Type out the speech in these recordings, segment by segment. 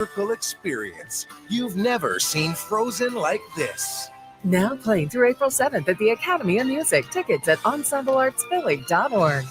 Experience. You've never seen Frozen like this. Now playing through April 7th at the Academy of Music. Tickets at ensembleartsphilly.org.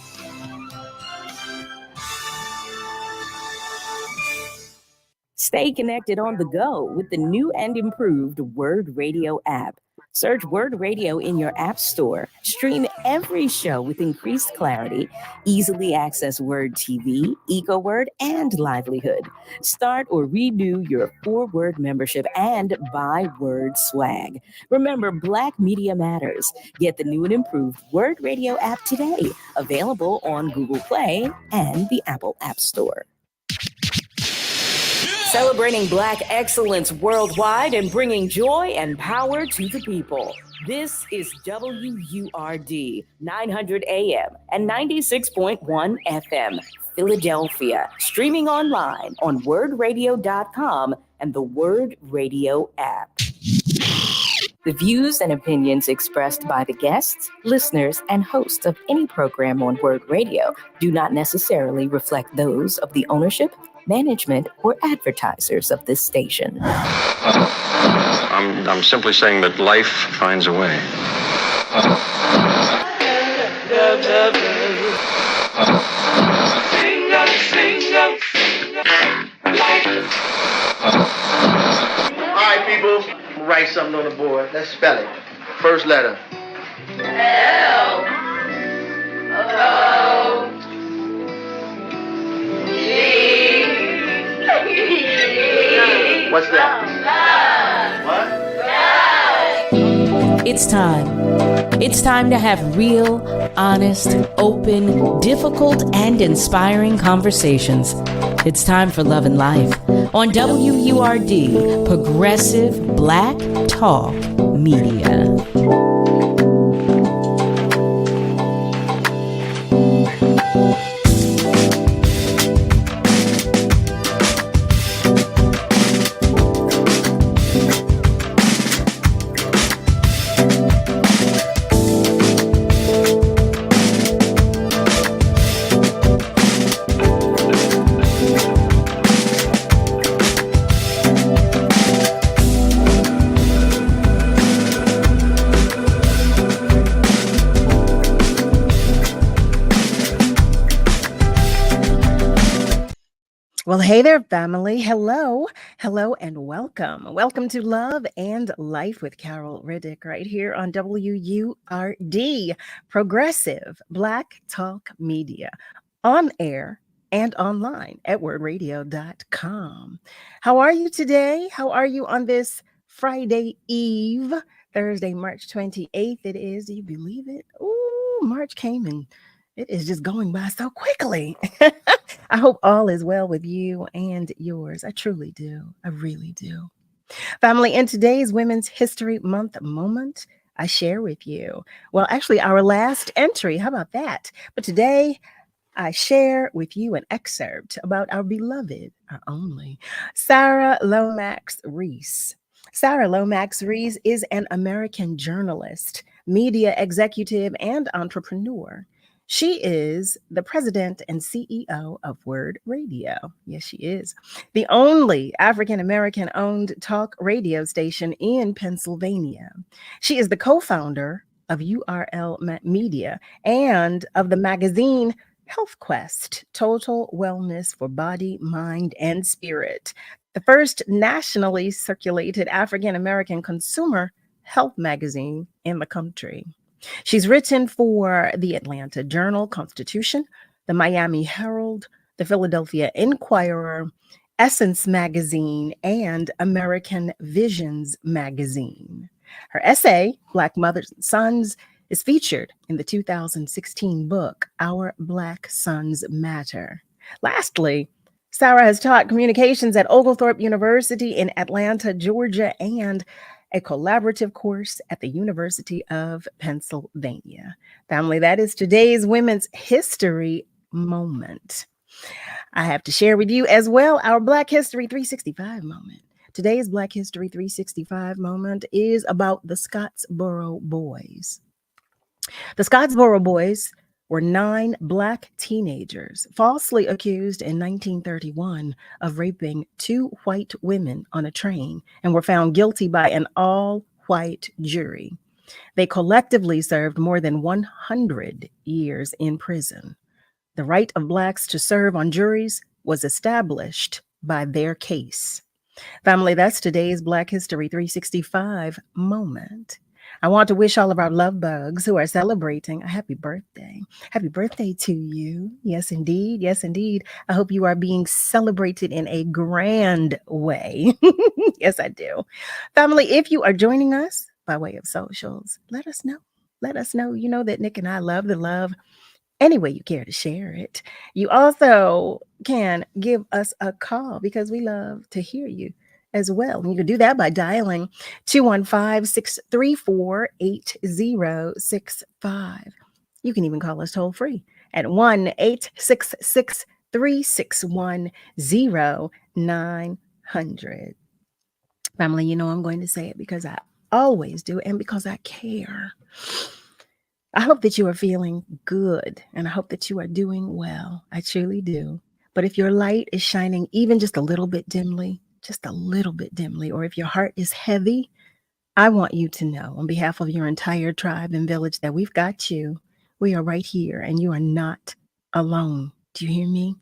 Stay connected on the go with the new and improved Word Radio app. Search Word Radio in your app store. Stream every show with increased clarity. Easily access Word TV, EcoWord, and Livelihood. Start or renew your 4-Word membership and buy Word swag. Remember, Black Media Matters. Get the new and improved Word Radio app today. Available on Google Play and the Apple App Store. Celebrating Black excellence worldwide and bringing joy and power to the people. This is WURD 900 AM and 96.1 FM, Philadelphia. Streaming online on wordradio.com and the Word Radio app. The views and opinions expressed by the guests, listeners, and hosts of any program on Word Radio do not necessarily reflect those of the ownership, management, or advertisers of this station. I'm simply saying that life finds a way. All right, people, write something on the board. Let's spell it. First letter. L. O. G. What's that? What? It's time. It's time to have real, honest, open, difficult, and inspiring conversations. It's time for Love and Life on WURD, Progressive Black Talk Media. Well, hey there, family. Hello, and welcome. Welcome to Love and Life with Carol Riddick right here on WURD, Progressive Black Talk Media, on air and online at wordradio.com. How are you today? How are you on this Friday Eve, Thursday, March 28th? It is. Do you believe it? Ooh, March came and it is just going by so quickly. I hope all is well with you and yours. I truly do. I really do. Family, in today's Women's History Month moment, I share with you, well, actually our last entry, how about that? But today I share with you an excerpt about our beloved, our only, Sarah Lomax Reese. Sarah Lomax Reese is an American journalist, media executive, and entrepreneur. She is the president and CEO of Word Radio. Yes, she is. The only African-American owned talk radio station in Pennsylvania. She is the co-founder of URL Media and of the magazine Health Quest, Total Wellness for Body, Mind, and Spirit, the first nationally circulated African-American consumer health magazine in the country. She's written for the Atlanta Journal-Constitution, the Miami Herald, the Philadelphia Inquirer, Essence Magazine, and American Visions Magazine. Her essay, Black Mothers and Sons, is featured in the 2016 book, Our Black Sons Matter. Lastly, Sarah has taught communications at Oglethorpe University in Atlanta, Georgia, and a collaborative course at the University of Pennsylvania. Family, that is today's Women's History Moment. I have to share with you as well our Black History 365 moment. Today's Black History 365 moment is about the Scottsboro Boys. The Scottsboro Boys were 9 Black teenagers falsely accused in 1931 of raping 2 white women on a train and were found guilty by an all-white jury. They collectively served more than 100 years in prison. The right of Blacks to serve on juries was established by their case. Family, that's today's Black History 365 moment. I want to wish all of our love bugs who are celebrating a happy birthday. Happy birthday to you. Yes, indeed. Yes, indeed. I hope you are being celebrated in a grand way. Yes, I do. Family, if you are joining us by way of socials, let us know. Let us know. You know that Nick and I love the love any way you care to share it. You also can give us a call because we love to hear you as well. And you can do that by dialing 215-634-8065. You can even call us toll free at 1-866-361-0900. Family, you know I'm going to say it because I always do and because I care. I hope that you are feeling good and I hope that you are doing well. I truly do. But if your light is shining even just a little bit dimly, or if your heart is heavy, I want you to know on behalf of your entire tribe and village that we've got you. We are right here and you are not alone. Do you hear me?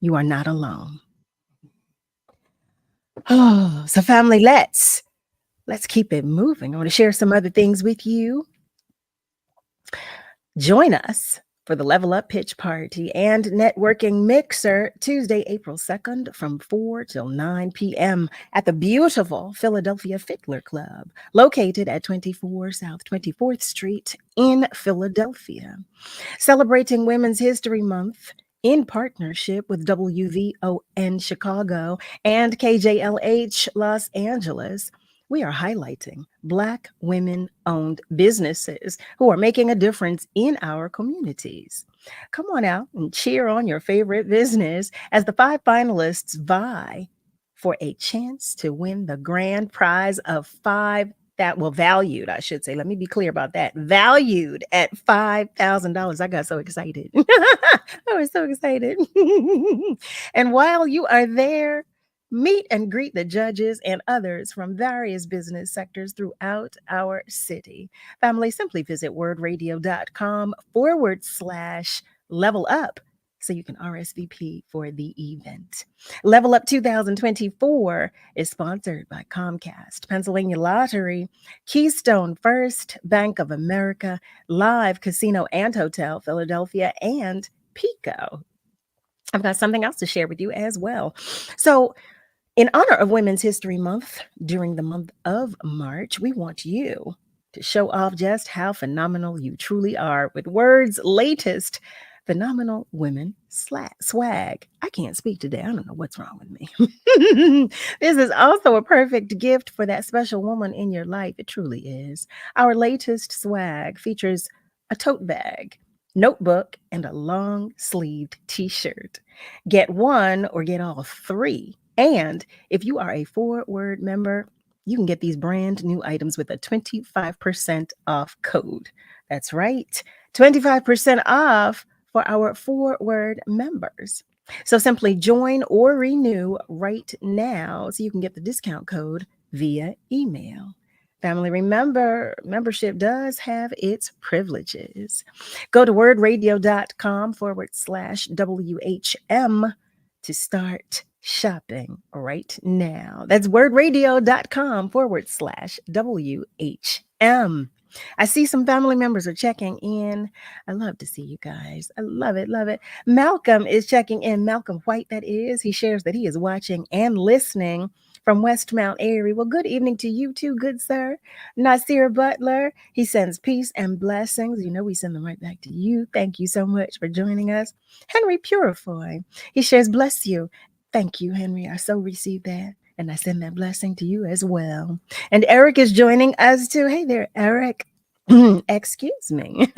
You are not alone. Oh, so family, let's keep it moving. I want to share some other things with you. Join us for the Level Up Pitch Party and Networking Mixer Tuesday, April 2nd from 4 till 9 p.m. at the beautiful Philadelphia Fiddler Club, located at 24 South 24th Street in Philadelphia. Celebrating Women's History Month in partnership with WVON Chicago and KJLH Los Angeles, we are highlighting Black women-owned businesses who are making a difference in our communities. Come on out and cheer on your favorite business as the 5 finalists vie for a chance to win the grand prize of valued, I should say. Let me be clear about that. Valued at $5,000. I got so excited. I was so excited. And while you are there, meet and greet the judges and others from various business sectors throughout our city. Family, simply visit wordradio.com/level up so you can RSVP for the event. Level Up 2024 is sponsored by Comcast, Pennsylvania Lottery, Keystone First, Bank of America, Live Casino and Hotel Philadelphia, and Pico. I've got something else to share with you as well. So, in honor of Women's History Month, during the month of March, we want you to show off just how phenomenal you truly are with Word's latest Phenomenal Women swag. I can't speak today. I don't know what's wrong with me. This is also a perfect gift for that special woman in your life. It truly is. Our latest swag features a tote bag, notebook, and a long-sleeved t-shirt. Get one or get all 3. And if you are a 4-word member, you can get these brand new items with a 25% off code. That's right, 25% off for our 4-word members. So simply join or renew right now so you can get the discount code via email. Family, remember, membership does have its privileges. Go to wordradio.com/WHM to start shopping right now. That's wordradio.com/WHM. I see some family members are checking in. I love to see you guys. I love it, love it. Malcolm is checking in. Malcolm White, that is. He shares that he is watching and listening from West Mount Airy. Well, good evening to you too, good sir. Nasir Butler, he sends peace and blessings. You know, we send them right back to you. Thank you so much for joining us. Henry Purifoy, he shares, bless you. Thank you, Henry. I so receive that. And I send that blessing to you as well. And Eric is joining us too. Hey there, Eric. Excuse me.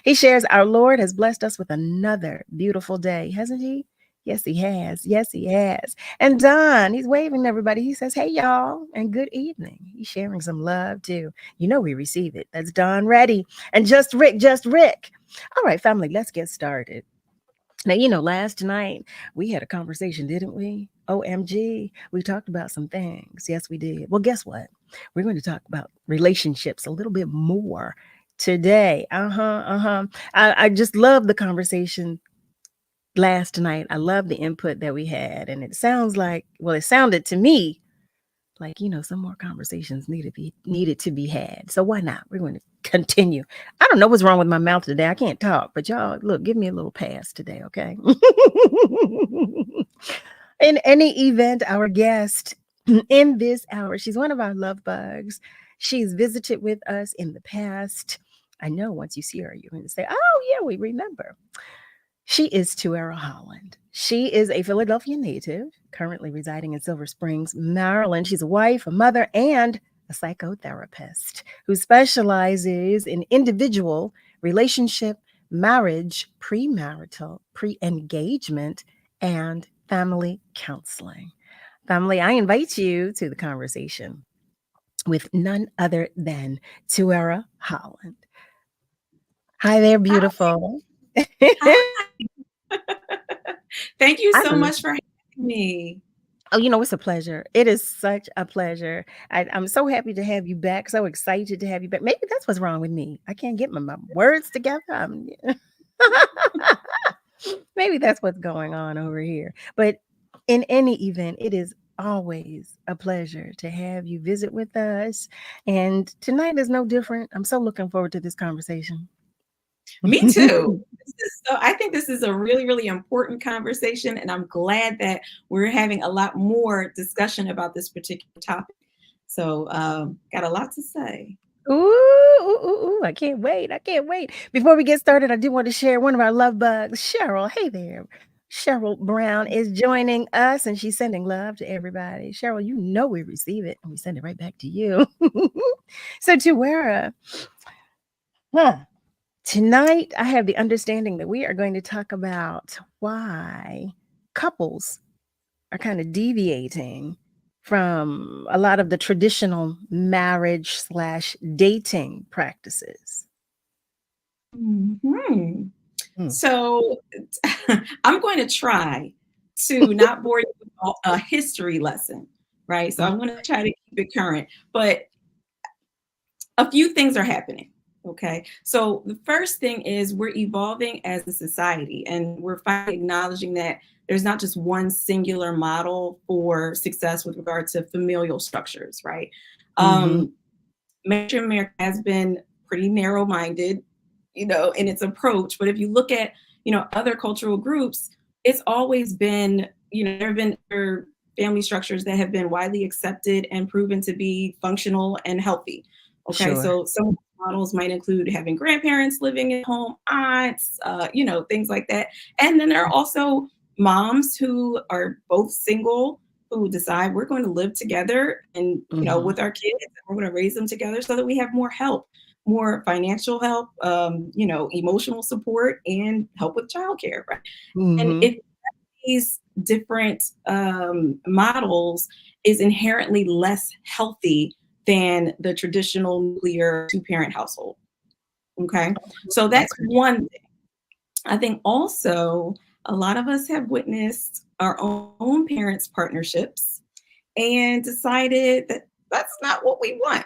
He shares, our Lord has blessed us with another beautiful day, hasn't he? Yes, he has. Yes, he has. And Don, he's waving to everybody. He says, hey, y'all, and good evening. He's sharing some love, too. You know we receive it. That's Don Reddy. And just Rick, just Rick. All right, family, let's get started. Now, last night we had a conversation, didn't we? OMG, we talked about some things. Yes, we did. Well, guess what? We're going to talk about relationships a little bit more today. I just love the conversation last night. I love the input that we had. And it sounded to me like, some more conversations needed to be had. So why not? We're going to continue. I don't know what's wrong with my mouth today. I can't talk, but y'all, look, give me a little pass today, okay? In any event, our guest in this hour, she's one of our love bugs. She's visited with us in the past. I know once you see her, you're going to say, oh, yeah, we remember. She is Tuera Holland. She is a Philadelphia native, currently residing in Silver Springs, Maryland. She's a wife, a mother, and a psychotherapist who specializes in individual, relationship, marriage, premarital, pre-engagement, and family counseling. Family, I invite you to the conversation with none other than Tuera Holland. Hi there, beautiful. Hi. Thank you so much for having me. Oh, it's a pleasure. It is such a pleasure. I'm so happy to have you back. So excited to have you back. Maybe that's what's wrong with me. I can't get my words together. Maybe that's what's going on over here. But in any event, it is always a pleasure to have you visit with us. And tonight is no different. I'm so looking forward to this conversation. Me too. I think this is a really, really important conversation, and I'm glad that we're having a lot more discussion about this particular topic. So got a lot to say. Ooh, I can't wait. Before we get started, I do want to share one of our love bugs, Cheryl. Hey there. Cheryl Brown is joining us, and she's sending love to everybody. Cheryl, we receive it, and we send it right back to you. So, Tuera, tonight, I have the understanding that we are going to talk about why couples are kind of deviating from a lot of the traditional marriage/dating practices. So I'm going to try to not bore you with a history lesson, right? So I'm going to try to keep it current, but a few things are happening. Okay, so the first thing is we're evolving as a society, and we're finally acknowledging that there's not just one singular model for success with regard to familial structures, right? Mainstream America has been pretty narrow-minded, in its approach. But if you look at, other cultural groups, it's always been, there have been other family structures that have been widely accepted and proven to be functional and healthy. Okay, Sure. so some models might include having grandparents living at home, aunts, things like that. And then there are also moms who are both single who decide we're going to live together and, with our kids, we're going to raise them together so that we have more help, more financial help, emotional support, and help with childcare, right? And these different models is inherently less healthy than the traditional nuclear two-parent household. Okay, so that's one thing. I think also a lot of us have witnessed our own parents' partnerships and decided that that's not what we want.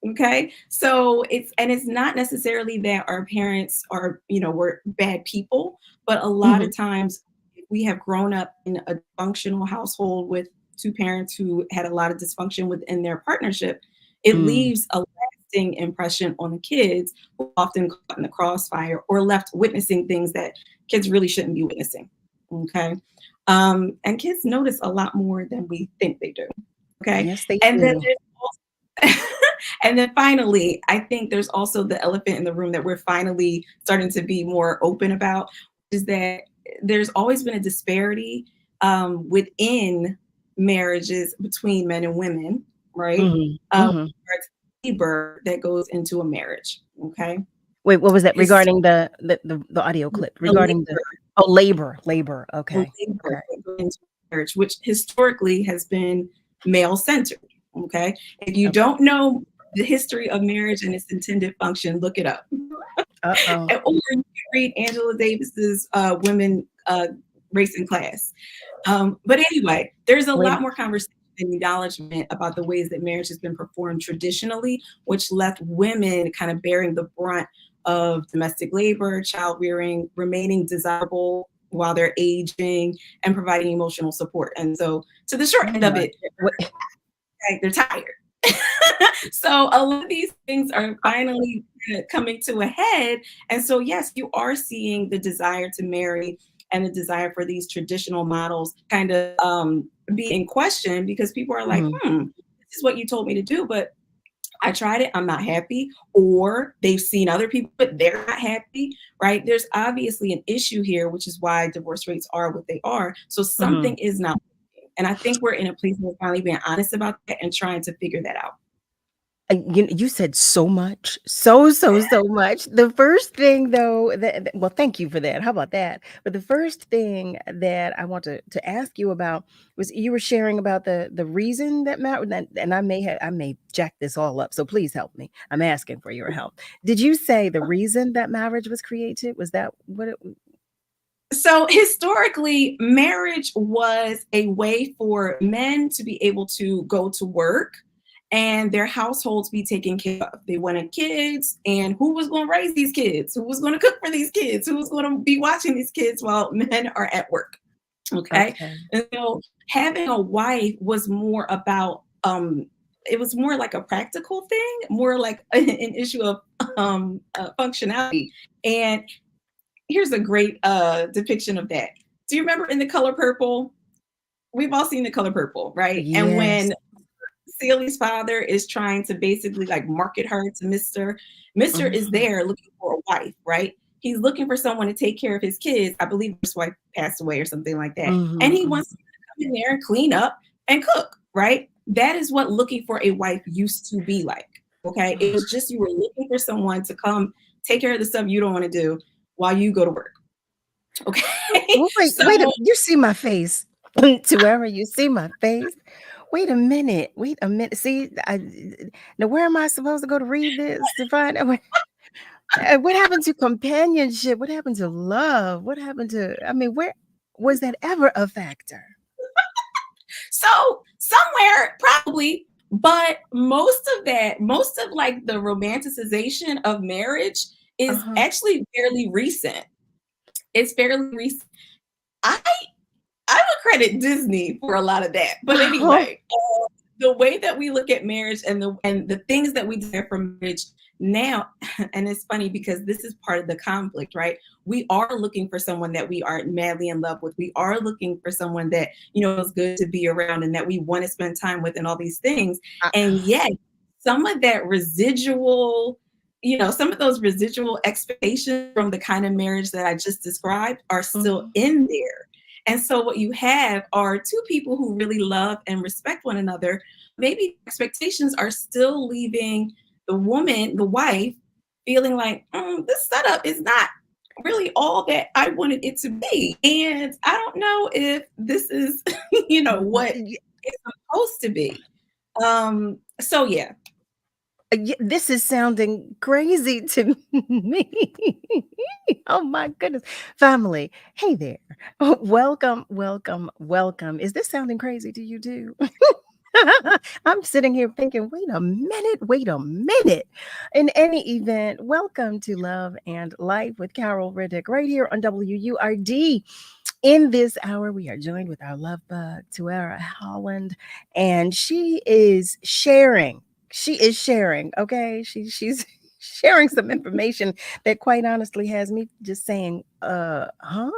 Okay, so it's not necessarily that our parents are, were bad people, but a lot of times we have grown up in a functional household with two parents who had a lot of dysfunction within their partnership. It leaves a lasting impression on the kids who often caught in the crossfire or left witnessing things that kids really shouldn't be witnessing. Okay. And kids notice a lot more than we think they do. Okay. Yes, they and do. Then and then finally, I think there's also the elephant in the room that we're finally starting to be more open about, is that there's always been a disparity within marriages between men and women, right? Labor that goes into a marriage. Okay. Wait, what was that regarding the audio clip regarding the Oh, labor. and Okay. labor that go into marriage, which historically has been male centered. Okay. If you Okay. don't know the history of marriage and its intended function, look it up. Uh-oh. Or you can read Angela Davis's Women, Race and Class. But anyway, there's a Wait. lot more conversation and acknowledgement about the ways that marriage has been performed traditionally, which left women kind of bearing the brunt of domestic labor, child rearing, remaining desirable while they're aging, and providing emotional support. And so, to the short Oh end of my. it, they're tired. So a lot of these things are finally coming to a head. And so, yes, you are seeing the desire to marry and the desire for these traditional models kind of be in question, because people are like, Mhm. this is what you told me to do, but I tried it, I'm not happy. Or they've seen other people, but they're not happy, right? There's obviously an issue here, which is why divorce rates are what they are. So Mhm. something is not working. And I think we're in a place where we're finally being honest about that and trying to figure that out. You said so much, so much. The first thing, though, well, thank you for that. How about that? But the first thing that I want to ask you about was you were sharing about the reason that marriage, and I may jack this all up. So please help me. I'm asking for your help. Did you say the reason that marriage was created? Was that what it? So historically, marriage was a way for men to be able to go to work and their households be taken care of. They wanted kids, and who was going to raise these kids? Who was going to cook for these kids? Who was going to be watching these kids while men are at work? Okay. Okay. And so having a wife was more about it was more like a practical thing, more like an issue of functionality. And here's a great depiction of that. Do you remember in The Color Purple? We've all seen The Color Purple, right? And Yes. when Celia's father is trying to basically like market her to Mr. is Mhm. there looking for a wife, right? He's looking for someone to take care of his kids. I believe his wife passed away or something like that. And Mhm. he wants to come in there and clean up and cook, right? That is what looking for a wife used to be like. Okay. It was just you were looking for someone to come take care of the stuff you don't want to do while you go to work. Okay. Well, wait, So you see my face. Tuera, you see my face. Wait a minute. Wait a minute. See, now where am I supposed to go to read this to find out what happened to companionship? What happened to love? What happened to, I mean, where was that ever a factor? So somewhere probably, but most of like the romanticization of marriage is Uh-huh. actually fairly recent. It's fairly recent. I I would credit Disney for a lot of that. But Oh, anyway, the way that we look at marriage and the things that we desire from marriage now, and it's funny because this is part of the conflict, right? We are looking for someone that we are madly in love with. We are looking for someone that is good to be around and that we want to spend time with, and all these things. I- And yet, some of that residual, some of those residual expectations from the kind of marriage that I just described are still mhm. in there. And so what you have are two people who really love and respect one another. Maybe expectations are still leaving the woman, the wife, feeling like this setup is not really all that I wanted it to be. And I don't know if this is, what it's supposed to be. So yeah. This is sounding crazy to me. Oh my goodness. Family, hey there. Welcome, welcome, welcome. Is this sounding crazy to you too? I'm sitting here thinking, wait a minute. In any event, welcome to Love and Life with Carol Riddick right here on WURD. In this hour, we are joined with our love bug, Tuera Holland, and she is sharing. She is sharing, okay? She's sharing some information that quite honestly has me just saying, huh?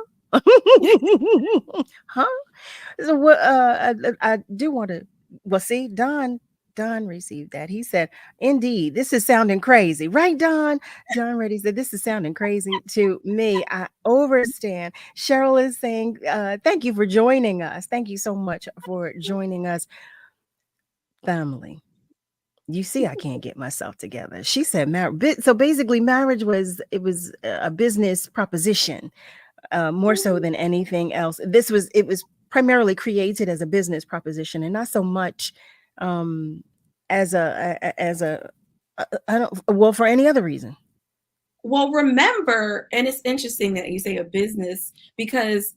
Huh? So what I do want to, well, see, Don received that. He said, indeed, this is sounding crazy, right, Don? Don Reddy said, this is sounding crazy to me. I overstand. Cheryl is saying, thank you for joining us. Thank you so much for joining us, family. You see, I can't get myself together. She said, so basically, marriage was a business proposition. more so than anything else. It was primarily created as a business proposition and not so much as for any other reason. Well, remember, and it's interesting that you say a business, because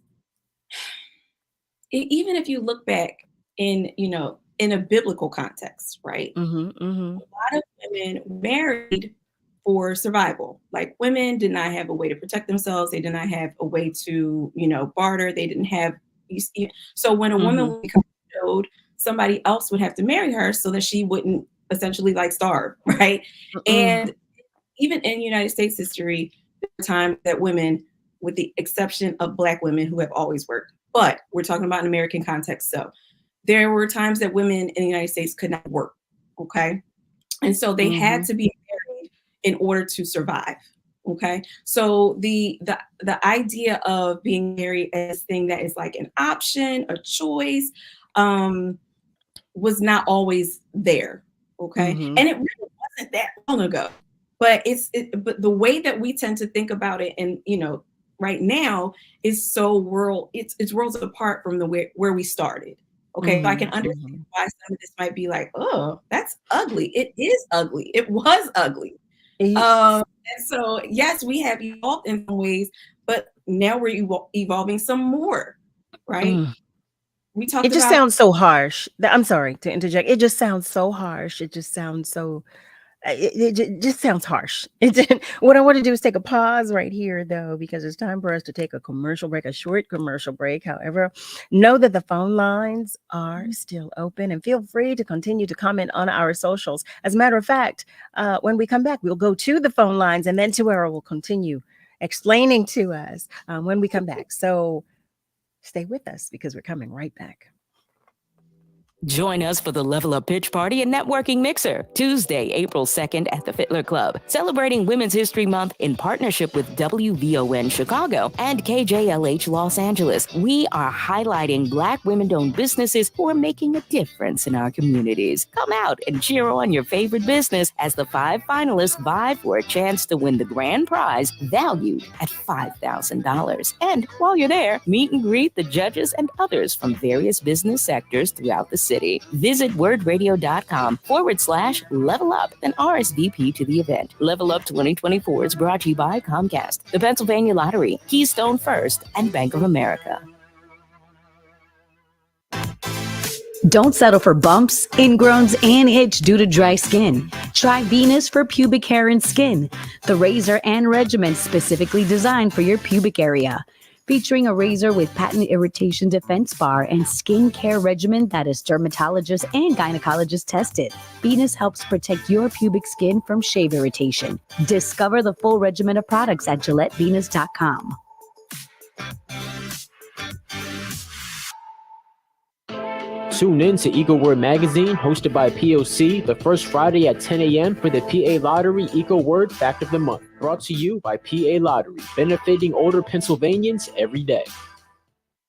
even if you look back in a biblical context, right? A lot of women married for survival. Like, women did not have a way to protect themselves. They did not have a way to, barter. They didn't have. So when a woman would become widowed, somebody else would have to marry her so that she wouldn't essentially like starve, right? And even in United States history, there were times that women, with the exception of Black women who have always worked, but we're talking about an American context. So there were times that women in the United States could not work. Okay. And so they had to be married in order to survive. Okay. So the idea of being married as a thing that is like an option, a choice, was not always there. Okay. And it really wasn't that long ago. But but the way that we tend to think about it, and right now, is so it's worlds apart from where we started. Okay, so I can understand why some of this might be like, oh, that's ugly. It is ugly. It was ugly. And so yes, we have evolved in some ways, but now we're evolving some more, right? We talked. It just sounds so harsh. I'm sorry to interject. It just sounds so harsh. It just sounds so. It just sounds harsh. What I want to do is take a pause right here, though, because it's time for us to take a short commercial break. However, know that the phone lines are still open, and feel free to continue to comment on our socials. As a matter of fact, when we come back, we'll go to the phone lines, and then Tuera will continue explaining to us when we come back. So stay with us, because we're coming right back. Join us for the Level Up Pitch Party and Networking Mixer, Tuesday, April 2nd at the Fittler Club, celebrating Women's History Month in partnership with WVON Chicago and KJLH Los Angeles. We are highlighting Black women-owned businesses who are making a difference in our communities. Come out and cheer on your favorite business as the 5 finalists vie for a chance to win the grand prize valued at $5,000. And while you're there, meet and greet the judges and others from various business sectors throughout the city. Visit wordradio.com/level up and RSVP to the event. Level Up 2024 is brought to you by Comcast, the Pennsylvania Lottery, Keystone First, and Bank of America. Don't settle for bumps, ingrowns, and itch due to dry skin. Try Venus for pubic hair and skin, the razor and regimen specifically designed for your pubic area. Featuring a razor with patent irritation defense bar and skin care regimen that is dermatologist and gynecologist tested. Venus helps protect your pubic skin from shave irritation. Discover the full regimen of products at GilletteVenus.com. Tune in to Eco Word Magazine, hosted by POC, the first Friday at 10 a.m. for the PA Lottery Eco Word Fact of the Month. Brought to you by PA Lottery, benefiting older Pennsylvanians every day.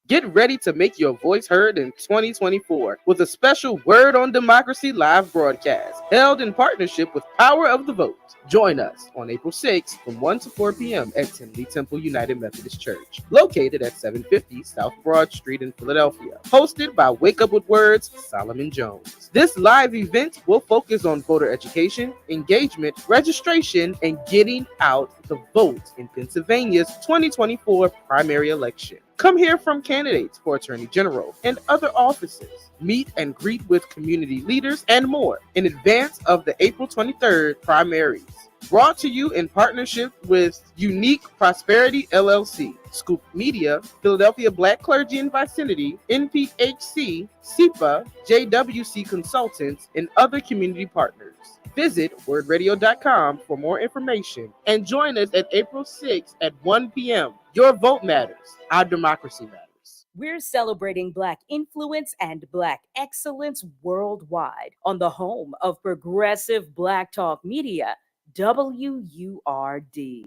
Get ready to make your voice heard in 2024 with a special Word on Democracy live broadcast held in partnership with Power of the Vote. Join us on April 6th from 1 to 4 p.m. at Tinley Temple United Methodist Church, located at 750 South Broad Street in Philadelphia. Hosted by Wake Up With Words, Solomon Jones. This live event will focus on voter education, engagement, registration, and getting out the vote in Pennsylvania's 2024 primary election. Come hear from candidates for Attorney General and other offices. Meet and greet with community leaders and more in advance of the April 23rd primaries. Brought to you in partnership with Unique Prosperity LLC, Scoop Media, Philadelphia Black Clergy and Vicinity, NPHC, SEPA, JWC Consultants, and other community partners. Visit wordradio.com for more information and join us at April 6th at 1 p.m. Your vote matters. Our democracy matters. We're celebrating Black influence and Black excellence worldwide on the home of progressive Black talk media, WURD.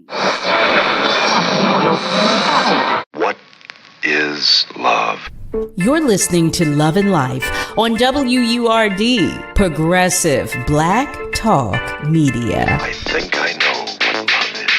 What is love? You're listening to Love and Life on WURD, progressive Black talk media. I think I know what love is.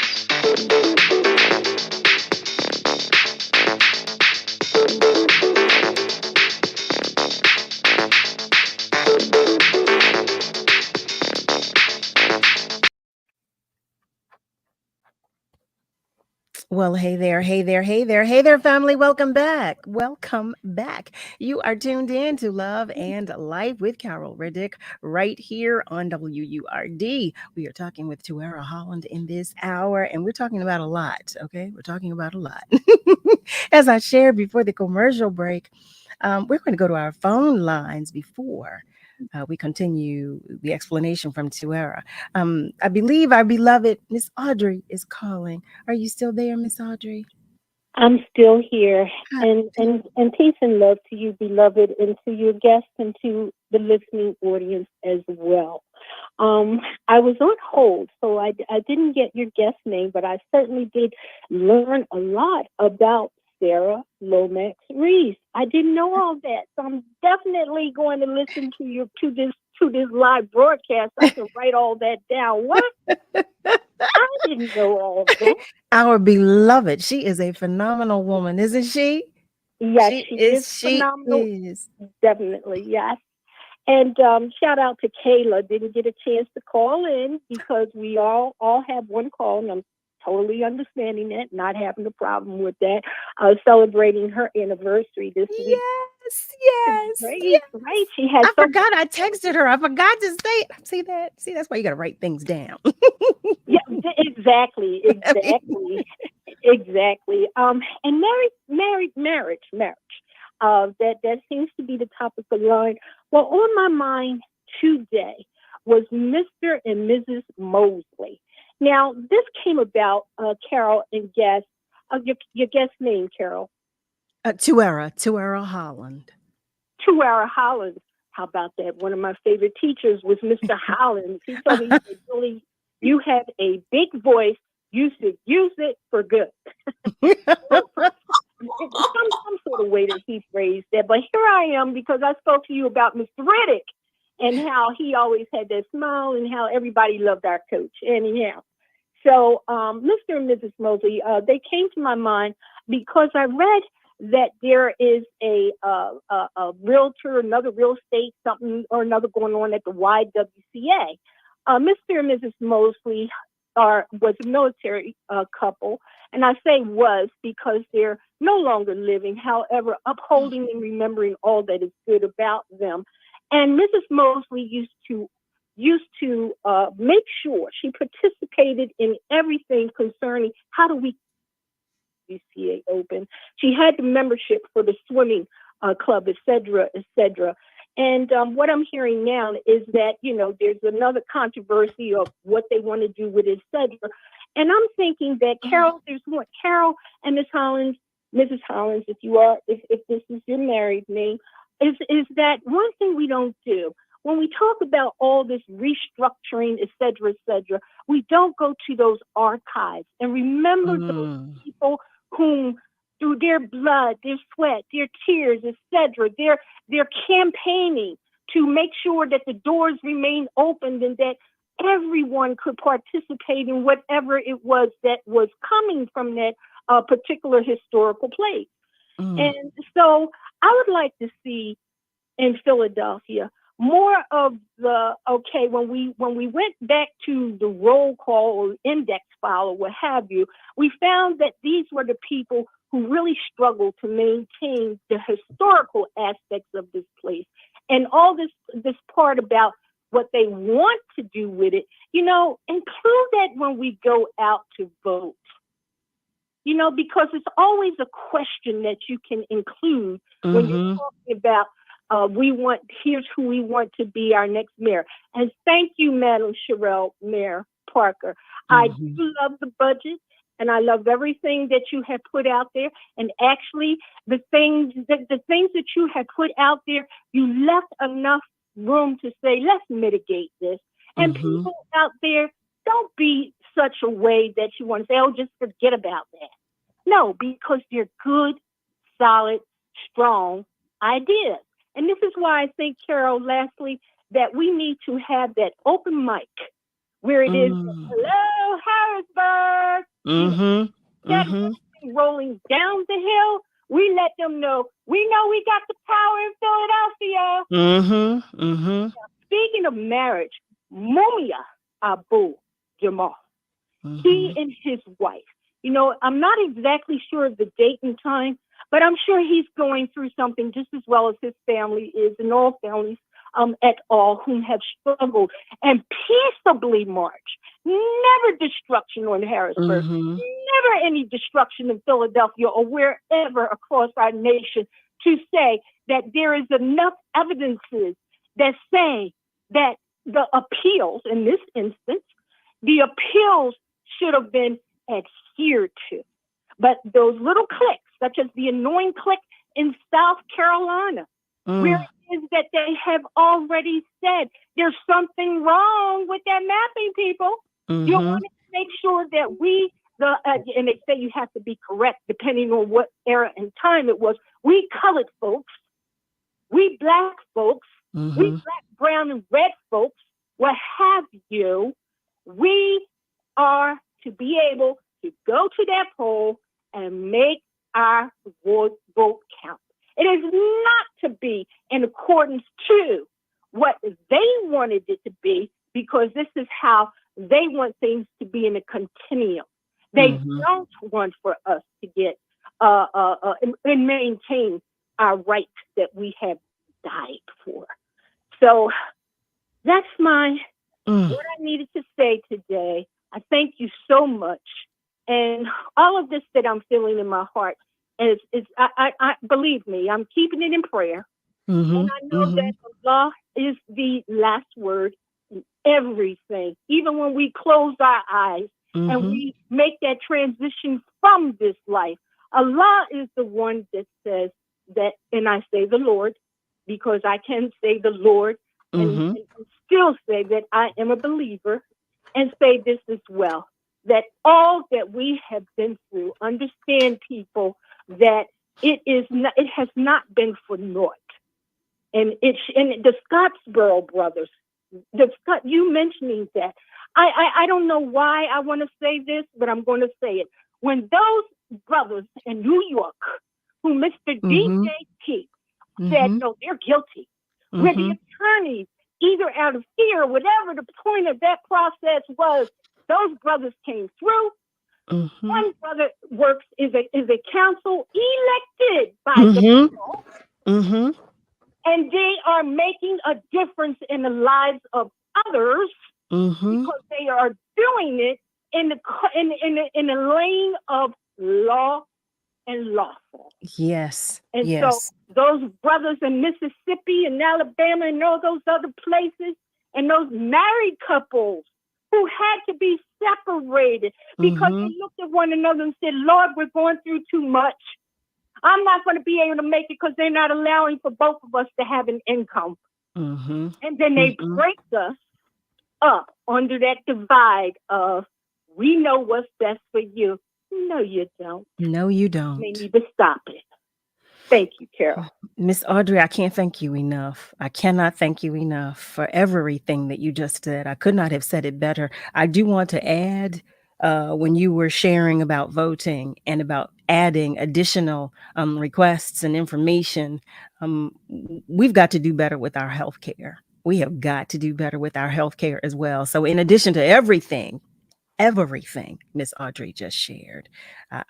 Well, hey there, hey there, hey there, hey there, family. Welcome back. Welcome back. You are tuned in to Love and Life with Carol Riddick right here on WURD. We are talking with Tuera Holland in this hour, and we're talking about a lot, okay? We're talking about a lot. As I shared before the commercial break, we're going to go to our phone lines before we continue the explanation from Tuera. I believe our beloved Miss Audrey is calling. Are you still there, Miss Audrey? I'm still here. And peace and love to you, beloved, and to your guests and to the listening audience as well. I was on hold, so I didn't get your guest name, but I certainly did learn a lot about Sarah Lomax Reese. I didn't know all that, so I'm definitely going to listen to this live broadcast. I can write all that down. What? I didn't know all that. Our beloved, she is a phenomenal woman, isn't she? Yes, she is phenomenal. Definitely, yes. And shout out to Kayla. Didn't get a chance to call in because we all have one call, and I'm totally understanding that, not having a problem with that. Celebrating her anniversary this week. Yes. Right. She has. I forgot. I texted her. I forgot to say. See that? See, that's why you got to write things down. Yeah, exactly. And marriage. That seems to be the topic of the line. Well, on my mind today was Mr. and Mrs. Mosley. Now, this came about, Carol, and guess your guest name, Carol. Tuera Holland. Tuera Holland. How about that? One of my favorite teachers was Mr. Holland. He told me, he said, Julie, you have a big voice. You should use it for good. some sort of way that he phrased that. But here I am because I spoke to you about Mr. Riddick and how he always had that smile and how everybody loved our coach. Anyhow. So Mr. and Mrs. Mosley, they came to my mind because I read that there is a realtor, another real estate, something or another going on at the YWCA. Mr. and Mrs. Mosley was a military couple, and I say was because they're no longer living, however, upholding and remembering all that is good about them. And Mrs. Mosley used to make sure she participated in everything concerning how do we WCA open. She had the membership for the swimming club, et cetera, et cetera. And what I'm hearing now is that, there's another controversy of what they want to do with it, et cetera. And I'm thinking that Carol and Miss Holland, Mrs. Holland, if this is your married name, is that one thing we don't do. When we talk about all this restructuring, et cetera, we don't go to those archives and remember those people whom, through their blood, their sweat, their tears, et cetera, their campaigning to make sure that the doors remain open and that everyone could participate in whatever it was that was coming from that particular historical place. And so I would like to see in Philadelphia more of when we went back to the roll call or index file or what have you, we found that these were the people who really struggled to maintain the historical aspects of this place. And all this part about what they want to do with it, include that when we go out to vote. Because it's always a question that you can include when you're talking about here's who we want to be our next mayor. And thank you, Madam Sherelle, Mayor Parker. I do love the budget and I love everything that you have put out there. And actually the things that you have put out there, you left enough room to say, let's mitigate this. And people out there, don't be such a way that you want to say, oh, just forget about that. No, because they're good, solid, strong ideas. And this is why I think, Carol, lastly, that we need to have that open mic where it is, hello, Harrisburg. That rolling down the hill, we let them know we got the power in Philadelphia. Now, speaking of marriage, Mumia Abu Jamal, he and his wife, I'm not exactly sure of the date and time, but I'm sure he's going through something just as well as his family is, and all families at all whom have struggled and peaceably march. Never destruction on Harrisburg, never any destruction in Philadelphia or wherever across our nation, to say that there is enough evidences that say that the appeals, in this instance, the appeals should have been adhered to. But those little clicks, such as the annoying click in South Carolina, where it is that they have already said there's something wrong with that mapping, people. You want to make sure that and they say you have to be correct depending on what era and time it was. We colored folks, we black folks, we black, brown, and red folks, what have you, we are to be able to go to that poll and make our vote count. It is not to be in accordance to what they wanted it to be, because this is how they want things to be in a continuum. They don't want for us to get and maintain our rights that we have died for. So that's what I needed to say today. I thank you so much. And all of this that I'm feeling in my heart is I believe me, I'm keeping it in prayer. And I know that Allah is the last word in everything. Even when we close our eyes and we make that transition from this life, Allah is the one that says that, and I say the Lord, because I can say the Lord and still say that I am a believer, and say this as well, that all that we have been through, understand, people, that it has not been for naught. And the Scottsboro brothers, you mentioning that, I don't know why I want to say this, but I'm going to say it. When those brothers in New York, who Mr. DJT said, no, they're guilty, where the attorneys, either out of fear, whatever the point of that process was, those brothers came through. One brother works is a council elected by the people, and they are making a difference in the lives of others because they are doing it in the lane of law and lawful. Yes. And so those brothers in Mississippi and Alabama and all those other places, and those married couples who had to be separated because they looked at one another and said, Lord, we're going through too much. I'm not going to be able to make it because they're not allowing for both of us to have an income. And then they break us up under that divide of, we know what's best for you. No, you don't. No, you don't. They need to stop it. Thank you, Carol. Miss Audrey, I can't thank you enough. I cannot thank you enough for everything that you just said. I could not have said it better. I do want to add, when you were sharing about voting and about adding additional requests and information, we've got to do better with our health care. We have got to do better with our health care as well. So in addition to everything Miss Audrey just shared,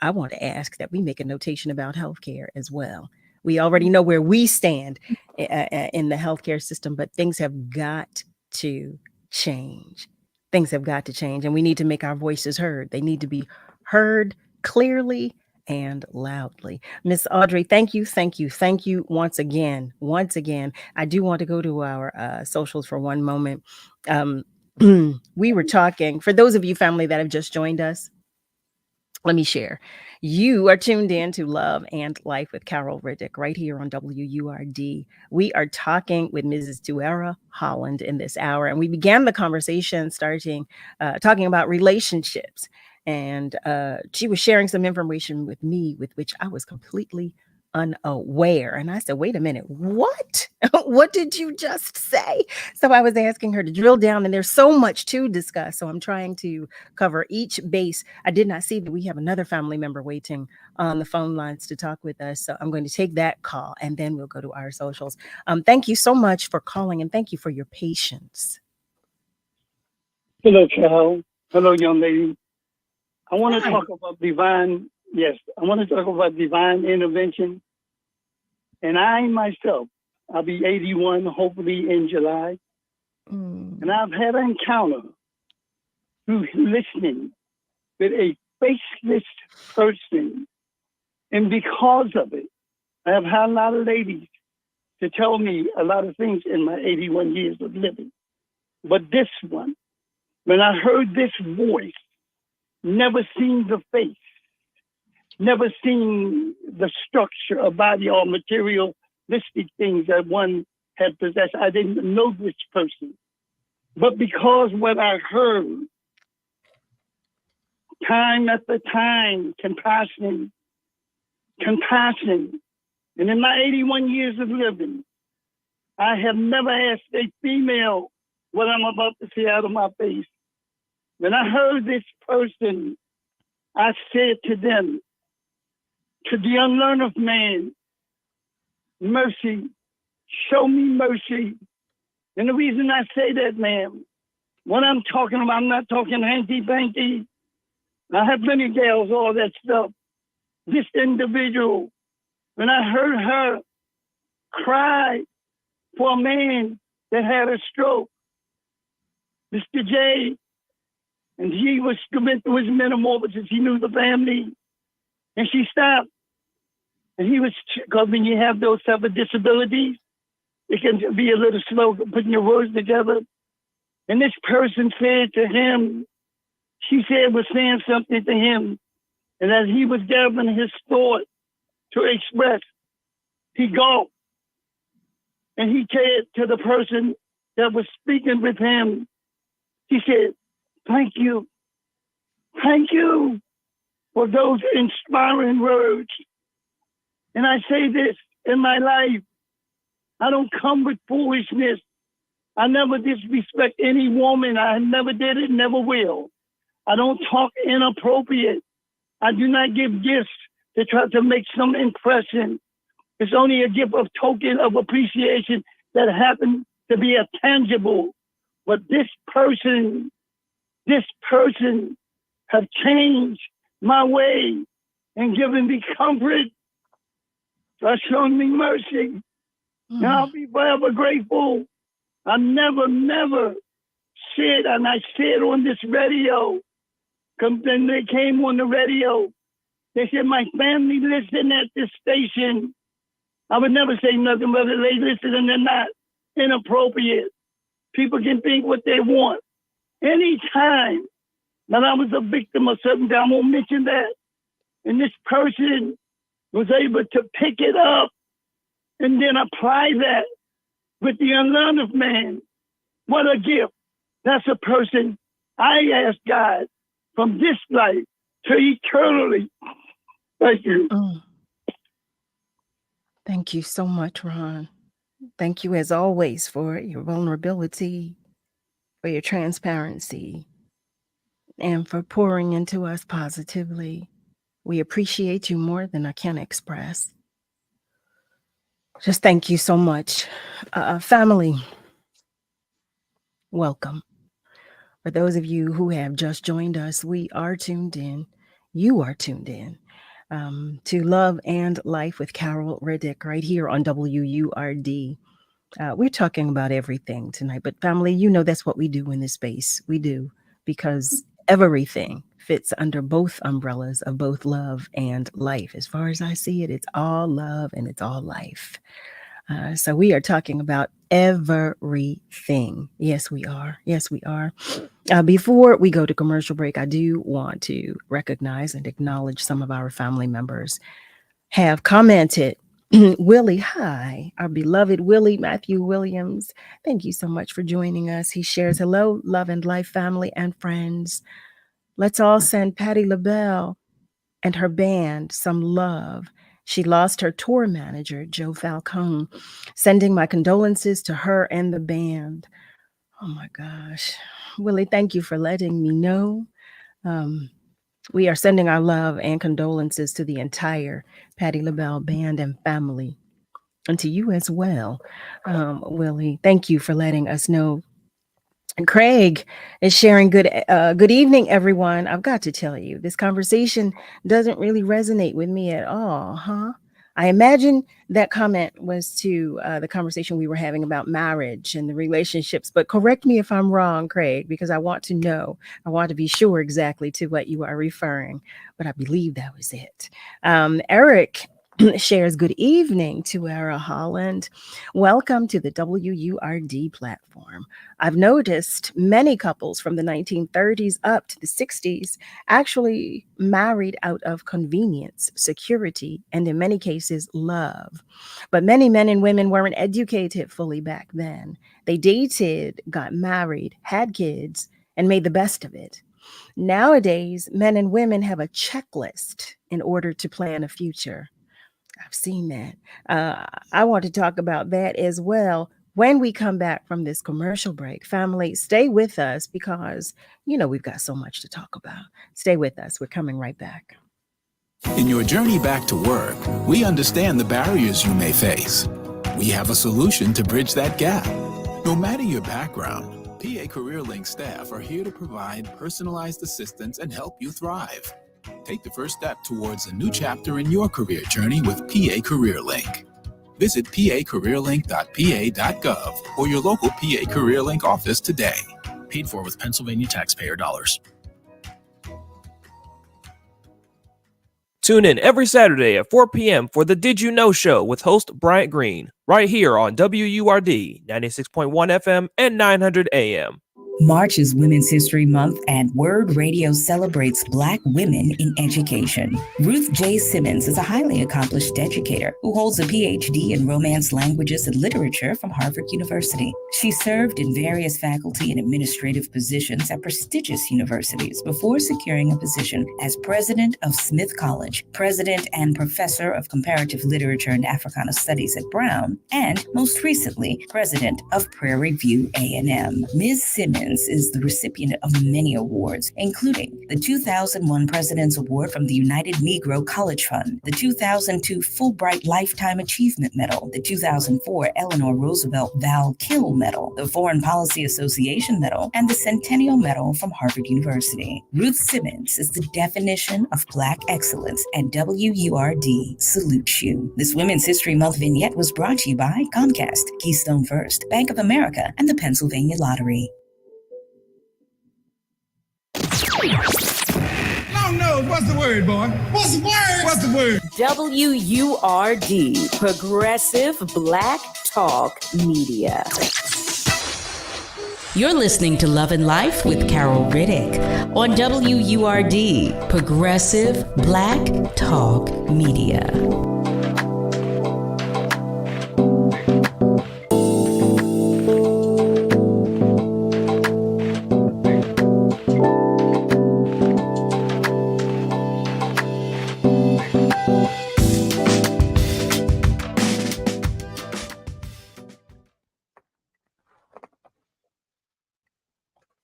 I want to ask that we make a notation about healthcare as well. We already know where we stand in the healthcare system, but things have got to change. Things have got to change, and we need to make our voices heard. They need to be heard clearly and loudly. Miss Audrey, thank you once again. I do want to go to our socials for one moment. We were talking, for those of you family that have just joined us, let me share. You are tuned in to Love and Life with Carol Riddick right here on WURD. We are talking with Mrs. Tuera Holland in this hour, and we began the conversation talking about relationships, and she was sharing some information with me with which I was completely unaware. And I said, wait a minute, what? What did you just say? So I was asking her to drill down, and there's so much to discuss. So I'm trying to cover each base. I did not see that we have another family member waiting on the phone lines to talk with us. So I'm going to take that call, and then we'll go to our socials. Thank you so much for calling, and thank you for your patience. Hello, Carol. Hello, young lady. I want to talk about divine intervention. And I myself, I'll be 81, hopefully in July. And I've had an encounter through listening with a faceless person. And because of it, I have had a lot of ladies to tell me a lot of things in my 81 years of living. But this one, when I heard this voice, never seen the face, never seen the structure of body or materialistic things that one had possessed. I didn't know this person. But because what I heard, time after time, compassion. And in my 81 years of living, I have never asked a female what I'm about to say out of my face. When I heard this person, I said to them, to the unlearned man, mercy, show me mercy. And the reason I say that, ma'am, what I'm talking about, I'm not talking hanky-panky. I have many gals, all that stuff. This individual, when I heard her cry for a man that had a stroke, Mr. J, and he was committed to his metamorphosis. He knew the family, and she stopped. And he was, because when you have those type of disabilities, it can be a little slow putting your words together. And this person said to him, she said was saying something to him, and as he was gathering his thought to express, he gulped. And he said to the person that was speaking with him, he said, thank you for those inspiring words. And I say this in my life, I don't come with foolishness. I never disrespect any woman. I never did it, never will. I don't talk inappropriate. I do not give gifts to try to make some impression. It's only a gift of token of appreciation that happened to be a tangible. But this person have changed my way and given me comfort. For showing me mercy. And I'll be forever grateful. I never said, and I said on this radio, then they came on the radio, they said, my family listen at this station. I would never say nothing, whether they listen and they're not inappropriate. People can think what they want. Anytime that I was a victim of something, I won't mention that. And this person was able to pick it up and then apply that with the unlearned man. What a gift. That's a person I ask God from this life to eternally. Thank you. Thank you so much, Ron. Thank you, as always, for your vulnerability, for your transparency, and for pouring into us positively. We appreciate you more than I can express. Just thank you so much. Family, welcome. For those of you who have just joined us, we are tuned in. You are tuned in to Love and Life with Carol Riddick right here on WURD. We're talking about everything tonight, but family, you know that's what we do in this space. We do, because everything fits under both umbrellas of both love and life. As far as I see it, it's all love and it's all life. So we are talking about everything. Yes, we are. Yes, we are. Before we go to commercial break, I do want to recognize and acknowledge some of our family members have commented. Willie, hi, our beloved Willie Matthew Williams. Thank you so much for joining us. He shares, hello, Love and Life family and friends. Let's all send Patti LaBelle and her band some love. She lost her tour manager, Joe Falcone. Sending my condolences to her and the band. Oh my gosh. Willie, thank you for letting me know. We are sending our love and condolences to the entire Patti LaBelle band and family, and to you as well, Willie. Thank you for letting us know. Craig is sharing good evening, everyone. I've got to tell you, this conversation doesn't really resonate with me at all, huh? I imagine that comment was to the conversation we were having about marriage and the relationships, but correct me if I'm wrong, Craig, because I want to know. I want to be sure exactly to what you are referring, but I believe that was it. Eric shares good evening to Tuera Holland. Welcome to the WURD platform. I've noticed many couples from the 1930s up to the 60s actually married out of convenience, security, and in many cases, love. But many men and women weren't educated fully back then. They dated, got married, had kids, and made the best of it. Nowadays, men and women have a checklist in order to plan a future. I've seen that. I want to talk about that as well when we come back from this commercial break. Family, stay with us because, we've got so much to talk about. Stay with us. We're coming right back. In your journey back to work, we understand the barriers you may face. We have a solution to bridge that gap. No matter your background, PA CareerLink staff are here to provide personalized assistance and help you thrive. Take the first step towards a new chapter in your career journey with PA CareerLink. Visit pacareerlink.pa.gov or your local PA CareerLink office today. Paid for with Pennsylvania taxpayer dollars. Tune in every Saturday at 4 p.m. for the Did You Know Show with host Bryant Green, right here on WURD 96.1 FM and 900 AM. March is Women's History Month, and Word Radio celebrates Black women in education. Ruth J. Simmons is a highly accomplished educator who holds a PhD in Romance Languages and Literature from Harvard University. She served in various faculty and administrative positions at prestigious universities before securing a position as president of Smith College, president and professor of Comparative Literature and Africana Studies at Brown, and most recently, president of Prairie View A&M. Ms. Simmons is the recipient of many awards, including the 2001 President's Award from the United Negro College Fund, the 2002 Fulbright Lifetime Achievement Medal, the 2004 Eleanor Roosevelt Val Kill Medal, the Foreign Policy Association Medal, and the Centennial Medal from Harvard University. Ruth Simmons is the definition of Black excellence, and WURD salutes you. This Women's History Month vignette was brought to you by Comcast, Keystone First, Bank of America, and the Pennsylvania Lottery. Long nose, what's the word, boy? What's the word? What's the word? WURD, Progressive Black Talk Media. You're listening to Love and Life with Carol Riddick on WURD, Progressive Black Talk Media.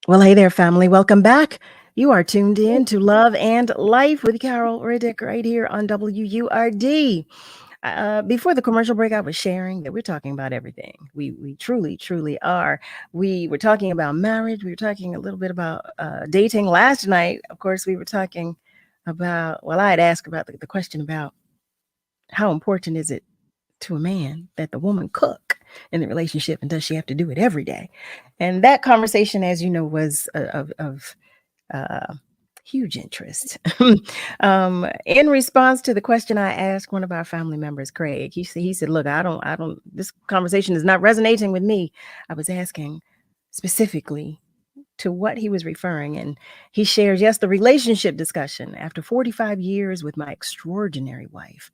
Well, hey there, family. Welcome back. You are tuned in to Love and Life with Carol Riddick right here on WURD. Before the commercial break, I was sharing that we're talking about everything. We truly, truly are. We were talking about marriage. We were talking a little bit about dating. Last night, of course, we were talking about, I had asked about the question about how important is it to a man that the woman cook in the relationship, and does she have to do it every day? And that conversation, as you know, was of huge interest. In response to the question I asked one of our family members, Craig, he said, look, I don't, this conversation is not resonating with me. I was asking specifically to what he was referring. And he shares, yes, the relationship discussion. After 45 years with my extraordinary wife,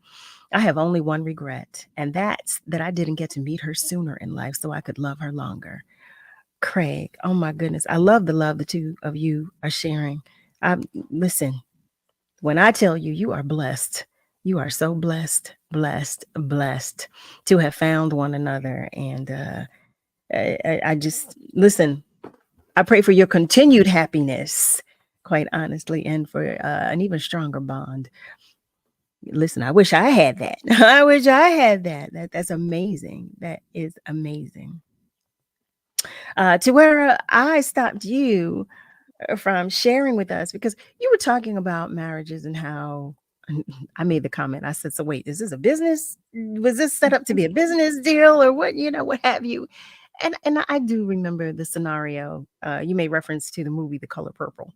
I have only one regret, and that's that I didn't get to meet her sooner in life so I could love her longer. Craig, oh my goodness. I love the love the two of you are sharing. Listen, when I tell you, you are blessed. You are so blessed to have found one another. And I just, listen, I pray for your continued happiness, quite honestly, and for an even stronger bond. Listen, I wish I had that. I wish I had that. That's amazing. That is amazing. Tuera, I stopped you from sharing with us because you were talking about marriages and how I made the comment. I said, so wait, is this a business? Was this set up to be a business deal or what, what have you? And I do remember the scenario. You made reference to the movie The Color Purple.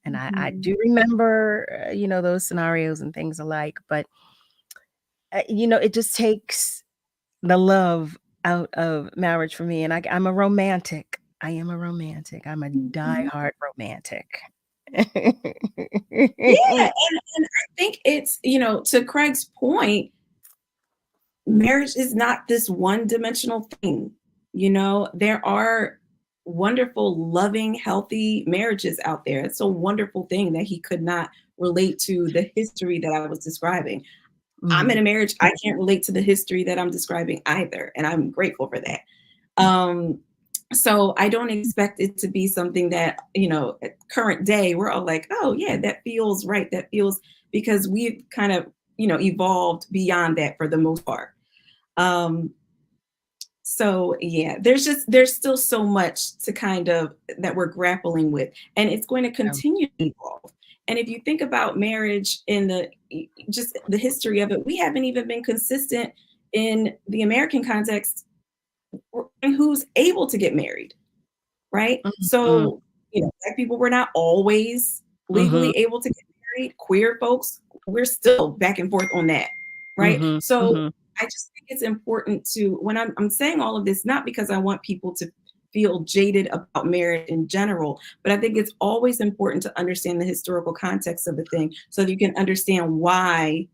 And I do remember, those scenarios and things alike. But, it just takes the love out of marriage for me. And I'm a romantic. I am a romantic. I'm a diehard romantic. Yeah, and I think it's, to Craig's point, marriage is not this one-dimensional thing. There are wonderful, loving, healthy marriages out there. It's a wonderful thing that he could not relate to the history that I was describing. I'm in a marriage, I can't relate to the history that I'm describing either, and I'm grateful for that. So I don't expect it to be something that, at current day, we're all like, oh yeah, that feels right. That feels, because we've kind of, evolved beyond that for the most part. So yeah, there's still so much to kind of that we're grappling with, and it's going to continue to evolve. And if you think about marriage in the history of it, we haven't even been consistent in the American context who's able to get married, right? So, Black people were not always legally able to get married. Queer folks, we're still back and forth on that, right? So I just think it's important to, when I'm saying all of this, not because I want people to feel jaded about marriage in general, but I think it's always important to understand the historical context of the thing so that you can understand why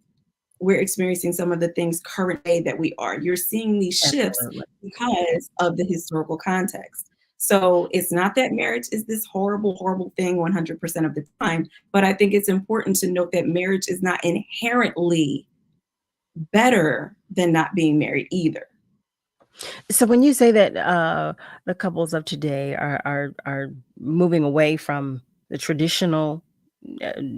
we're experiencing some of the things current day that we are. You're seeing these shifts because of the historical context. So it's not that marriage is this horrible, horrible thing 100% of the time, but I think it's important to note that marriage is not inherently better than not being married either. So when you say that the couples of today are moving away from the traditional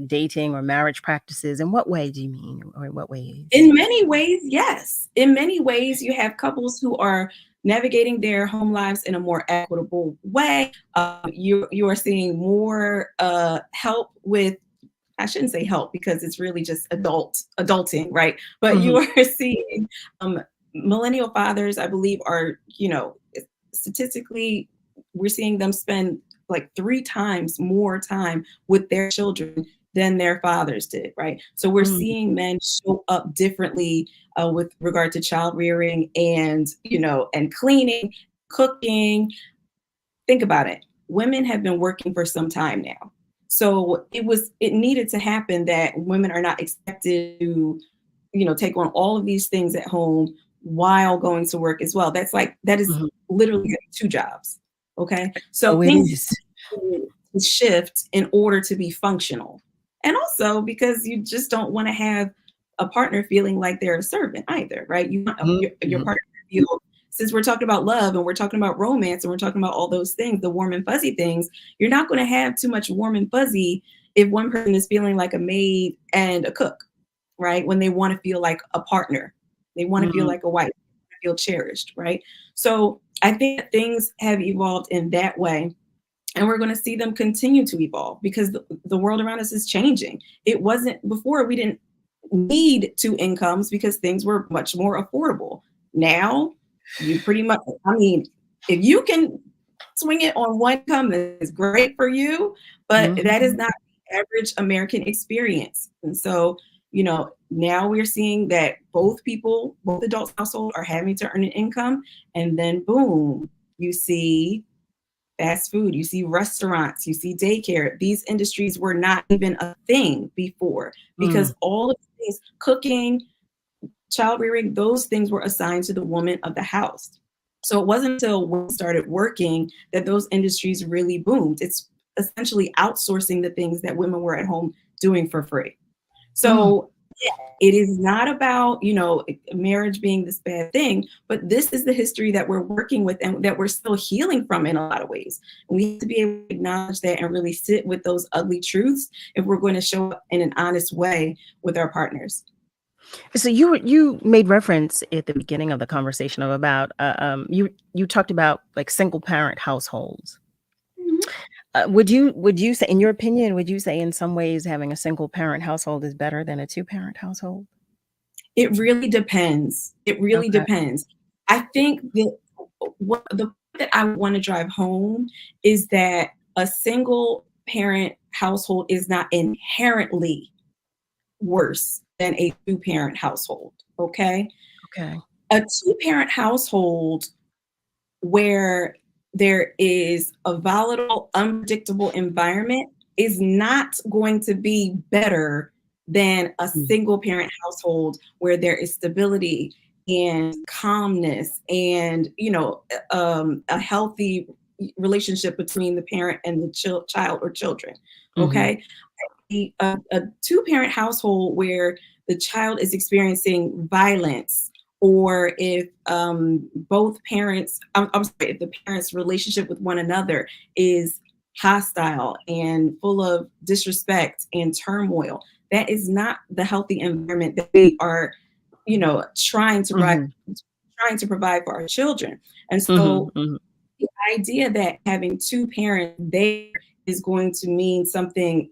dating or marriage practices, in what way do you mean, or in what ways? In many ways, yes. In many ways, you have couples who are navigating their home lives in a more equitable way. You are seeing more help with, I shouldn't say help because it's really just adulting, right? But you are seeing millennial fathers, I believe, are, statistically, we're seeing them spend like 3 times more time with their children than their fathers did, right? So we're seeing men show up differently with regard to child rearing and, and cleaning, cooking. Think about it. Women have been working for some time now. So it needed to happen that women are not expected to, take on all of these things at home while going to work as well. That is literally 2 jobs. Okay. So things shift in order to be functional. And also because you just don't want to have a partner feeling like they're a servant either, right? You want your partner to feel, since we're talking about love and we're talking about romance and we're talking about all those things, the warm and fuzzy things, you're not going to have too much warm and fuzzy if one person is feeling like a maid and a cook, right? When they want to feel like a partner, they want to feel like a wife, feel cherished, right? So I think that things have evolved in that way. And we're going to see them continue to evolve because the world around us is changing. It wasn't before, we didn't need 2 incomes because things were much more affordable. Now, you pretty much, if you can swing it on one income, that's great for you, but that is not the average American experience. And so, now we're seeing that both adults household are having to earn an income, and then boom, you see fast food, you see restaurants, you see daycare. These industries were not even a thing before because all of these, cooking, child rearing, those things were assigned to the woman of the house. So it wasn't until women started working that those industries really boomed. It's essentially outsourcing the things that women were at home doing for free. So it is not about, marriage being this bad thing, but this is the history that we're working with and that we're still healing from in a lot of ways. And we have to be able to acknowledge that and really sit with those ugly truths if we're going to show up in an honest way with our partners. So you made reference at the beginning of the conversation of about you talked about like single parent households. Would you say, in your opinion, would you say in some ways having a single parent household is better than a two parent household? It really depends. It really Okay. depends. I think that the point that I want to drive home is that a single parent household is not inherently worse than a two parent household. Okay. Okay. A two parent household where there is a volatile, unpredictable environment is not going to be better than a single parent household where there is stability and calmness and, a healthy relationship between the parent and the child or children. Okay. A two parent household where the child is experiencing violence, or if both parents, I'm sorry, if the parents' relationship with one another is hostile and full of disrespect and turmoil, that is not the healthy environment that we are, trying to provide for our children. And so the idea that having two parents there is going to mean something,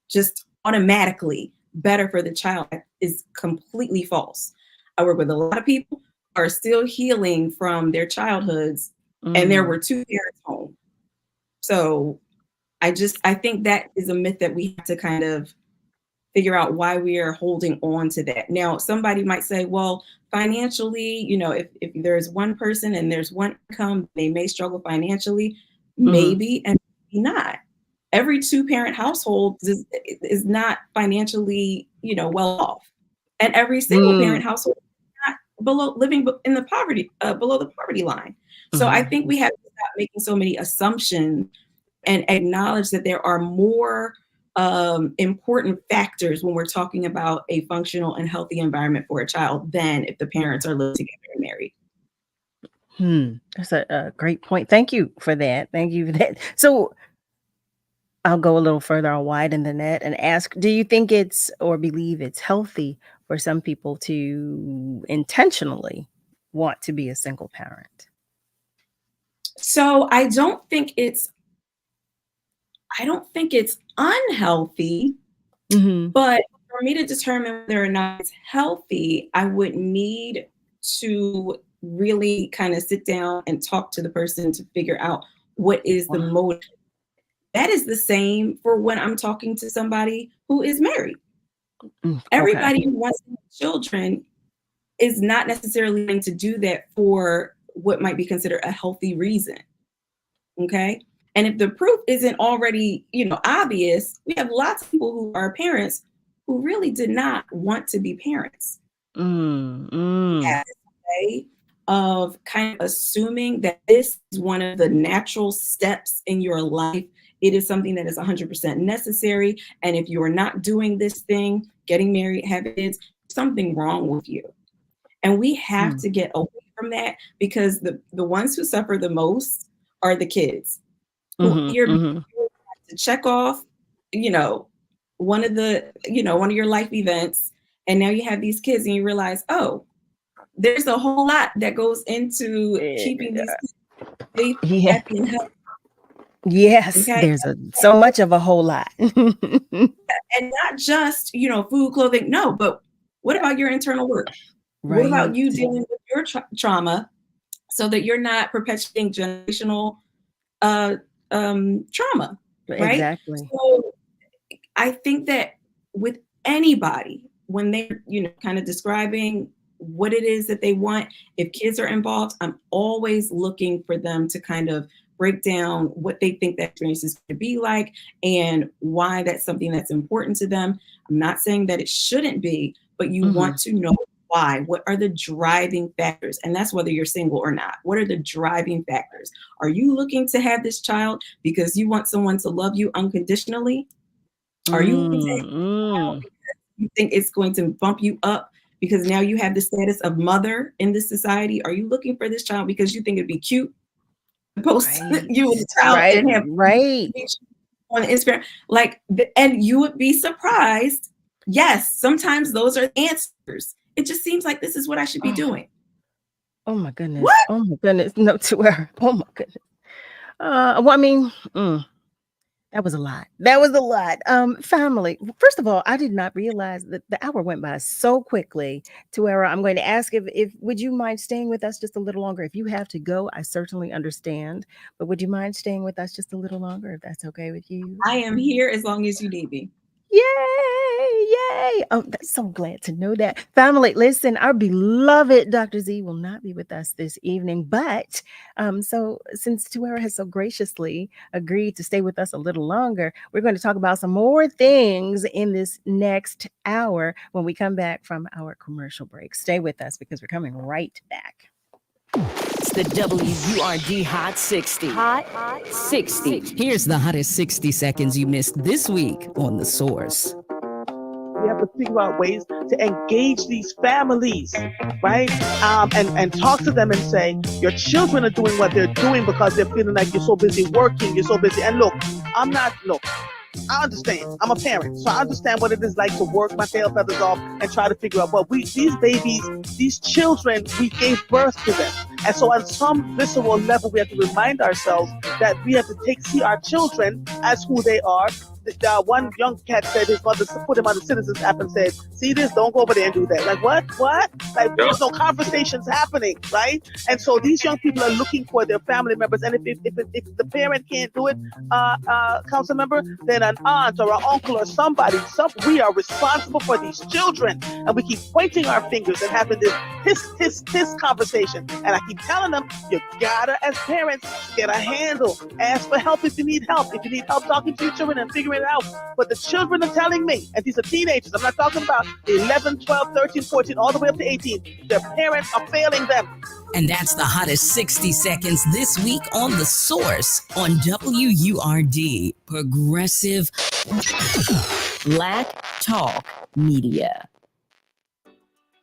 just automatically better for the child is completely false. I work with a lot of people who are still healing from their childhoods, and there were two parents home. So I think that is a myth that we have to kind of figure out why we are holding on to that. Now, somebody might say, well, financially, if there's one person and there's one income, they may struggle financially, maybe, and maybe not. Every two parent household is not financially, well off. And every single parent household is not living in the poverty, below the poverty line. So I think we have to stop making so many assumptions and acknowledge that there are more important factors when we're talking about a functional and healthy environment for a child than if the parents are living together and married. That's a great point. Thank you for that. Thank you for that. So I'll go a little further. I'll widen the net and ask, do you think it's or believe it's healthy for some people to intentionally want to be a single parent? So I don't think it's unhealthy, but for me to determine whether or not it's healthy, I would need to really kind of sit down and talk to the person to figure out what is the motive. That is the same for when I'm talking to somebody who is married. Everybody who wants children is not necessarily going to do that for what might be considered a healthy reason. Okay. And if the proof isn't already, obvious, we have lots of people who are parents who really did not want to be parents. Have this way of kind of assuming that this is one of the natural steps in your life. It is something that is 100% necessary. And if you are not doing this thing, getting married, having kids, something wrong with you. And we have to get away from that, because the ones who suffer the most are the kids. You're to check off, one of your life events, and now you have these kids and you realize, oh, there's a whole lot that goes into keeping these kids safe, happy, and healthy. Yes, there's so much of a whole lot. And not just, food, clothing. No, but what about your internal work? Right. What about you dealing with your trauma so that you're not perpetuating generational trauma, right? Exactly. So I think that with anybody, when they're, kind of describing what it is that they want, if kids are involved, I'm always looking for them to kind of break down what they think that experience is going to be like and why that's something that's important to them. I'm not saying that it shouldn't be, but you want to know why. What are the driving factors? And that's whether you're single or not. What are the driving factors? Are you looking to have this child because you want someone to love you unconditionally? Are you looking to have this child because you think it's going to bump you up because now you have the status of mother in this society? Are you looking for this child because you think it'd be cute to post you and the child and have on Instagram? And you would be surprised Yes, sometimes those are the answers. It just seems like this is what I should be doing. Oh my goodness. What? Oh my goodness. No, Tuera. Oh my goodness. Well, I mean, that was a lot. That was a lot. Family. First of all, I did not realize that the hour went by so quickly. Tuera, I'm going to ask if would you mind staying with us just a little longer? If you have to go, I certainly understand. But would you mind staying with us just a little longer, if that's okay with you? I am here as long as you need me. Yay! Yay! Oh, that's so glad to know that. Family, listen, our beloved Dr. Z will not be with us this evening, but so since Tuera has so graciously agreed to stay with us a little longer, we're going to talk about some more things in this next hour when we come back from our commercial break. Stay with us because we're coming right back. It's the WURD Hot 60. Hot 60. Here's the hottest 60 seconds you missed this week on The Source. We have to figure out ways to engage these families, right? And talk to them and say, your children are doing what they're doing because they're feeling like you're so busy working, you're so busy. And look, I understand. I'm a parent, so I understand what it is like to work my tail feathers off and try to figure out what these babies, these children, we gave birth to them. And so on some visceral level, we have to remind ourselves that we have to see our children as who they are. One young cat said his mother put him on the Citizens app and said, see this, don't go over there and do that. Like, what? Like, there's no conversations happening, right? And so these young people are looking for their family members. And if the parent can't do it, council member, then an aunt or an uncle or somebody, we are responsible for these children. And we keep pointing our fingers and having this conversation. And I keep telling them, you gotta, as parents, get a handle. Ask for help if you need help. If you need help talking to your children and figuring it out. But the children are telling me, and these are teenagers, I'm not talking about 11, 12, 13, 14, all the way up to 18. Their parents are failing them. And that's the hottest 60 seconds this week on The Source on WURD, Progressive Black Talk Media.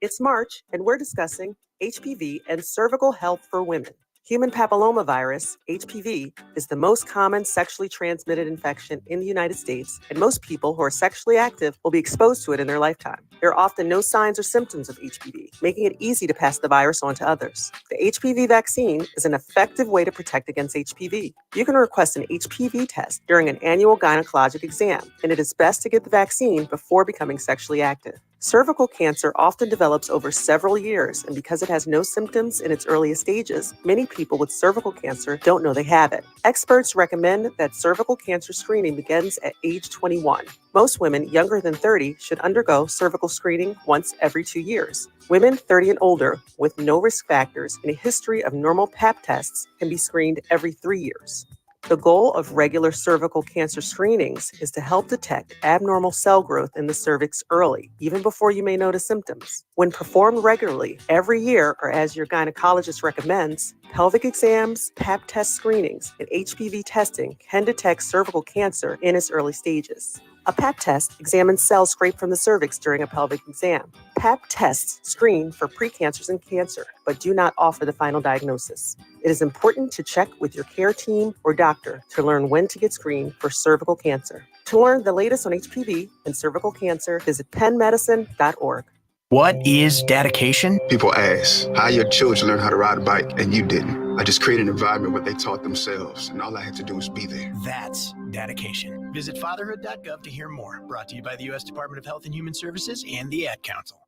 It's March, and we're discussing HPV and cervical health for women. Human papillomavirus, HPV, is the most common sexually transmitted infection in the United States, and most people who are sexually active will be exposed to it in their lifetime. There are often no signs or symptoms of HPV, making it easy to pass the virus on to others. The HPV vaccine is an effective way to protect against HPV. You can request an HPV test during an annual gynecologic exam, and it is best to get the vaccine before becoming sexually active. Cervical cancer often develops over several years, and because it has no symptoms in its earliest stages, many people with cervical cancer don't know they have it. Experts recommend that cervical cancer screening begins at age 21. Most women younger than 30 should undergo cervical screening once every 2 years. Women 30 and older with no risk factors and a history of normal Pap tests can be screened every 3 years. The goal of regular cervical cancer screenings is to help detect abnormal cell growth in the cervix early, even before you may notice symptoms. When performed regularly, every year, or as your gynecologist recommends, pelvic exams, Pap test screenings, and HPV testing can detect cervical cancer in its early stages. A Pap test examines cells scraped from the cervix during a pelvic exam. Pap tests screen for precancers and cancer, but do not offer the final diagnosis. It is important to check with your care team or doctor to learn when to get screened for cervical cancer. To learn the latest on HPV and cervical cancer, visit pennmedicine.org. What is dedication? People ask, how your children learn how to ride a bike and you didn't? I just created an environment where they taught themselves, and all I had to do was be there. That's dedication. Visit fatherhood.gov to hear more. Brought to you by the U.S. Department of Health and Human Services and the Ad Council.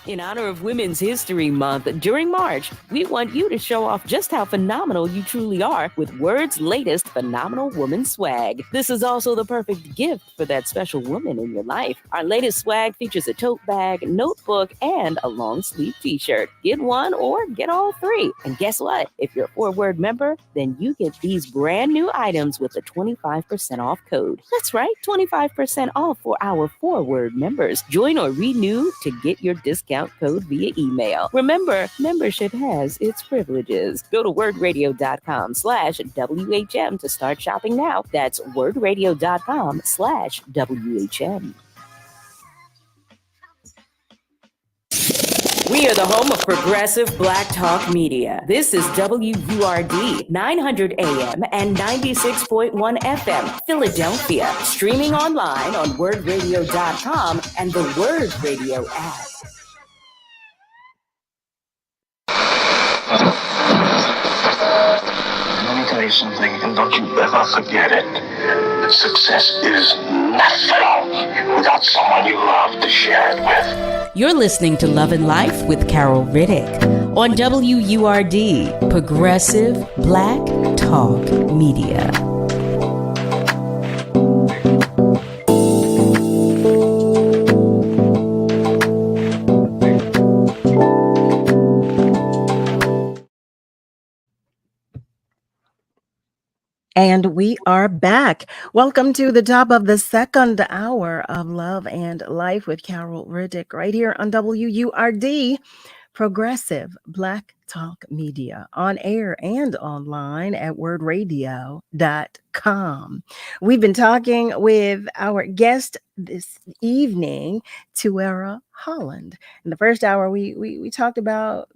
In honor of Women's History Month, during March, we want you to show off just how phenomenal you truly are with Word's latest Phenomenal Woman swag. This is also the perfect gift for that special woman in your life. Our latest swag features a tote bag, notebook, and a long sleeve t-shirt. Get one or get all three. And guess what? If you're a 4-Word member, then you get these brand new items with a 25% off code. That's right, 25% off for our 4-Word members. Join or renew to get your discount code via email. Remember, membership has its privileges. Go to wordradio.com/WHM to start shopping now. That's wordradio.com/WHM. We are the home of progressive Black Talk Media. This is WURD 900 AM and 96.1 FM, Philadelphia. Streaming online on wordradio.com and the Word Radio app. Let me tell you something, and don't you ever forget it. Success is nothing without someone you love to share it with. You're listening to Love and Life with Carol Riddick on WURD, Progressive Black Talk Media. And we are back. Welcome to the top of the second hour of Love and Life with Carol Riddick right here on WURD, Progressive Black Talk Media, on air and online at wordradio.com. We've been talking with our guest this evening, Tuera Holland. In the first hour, we talked about,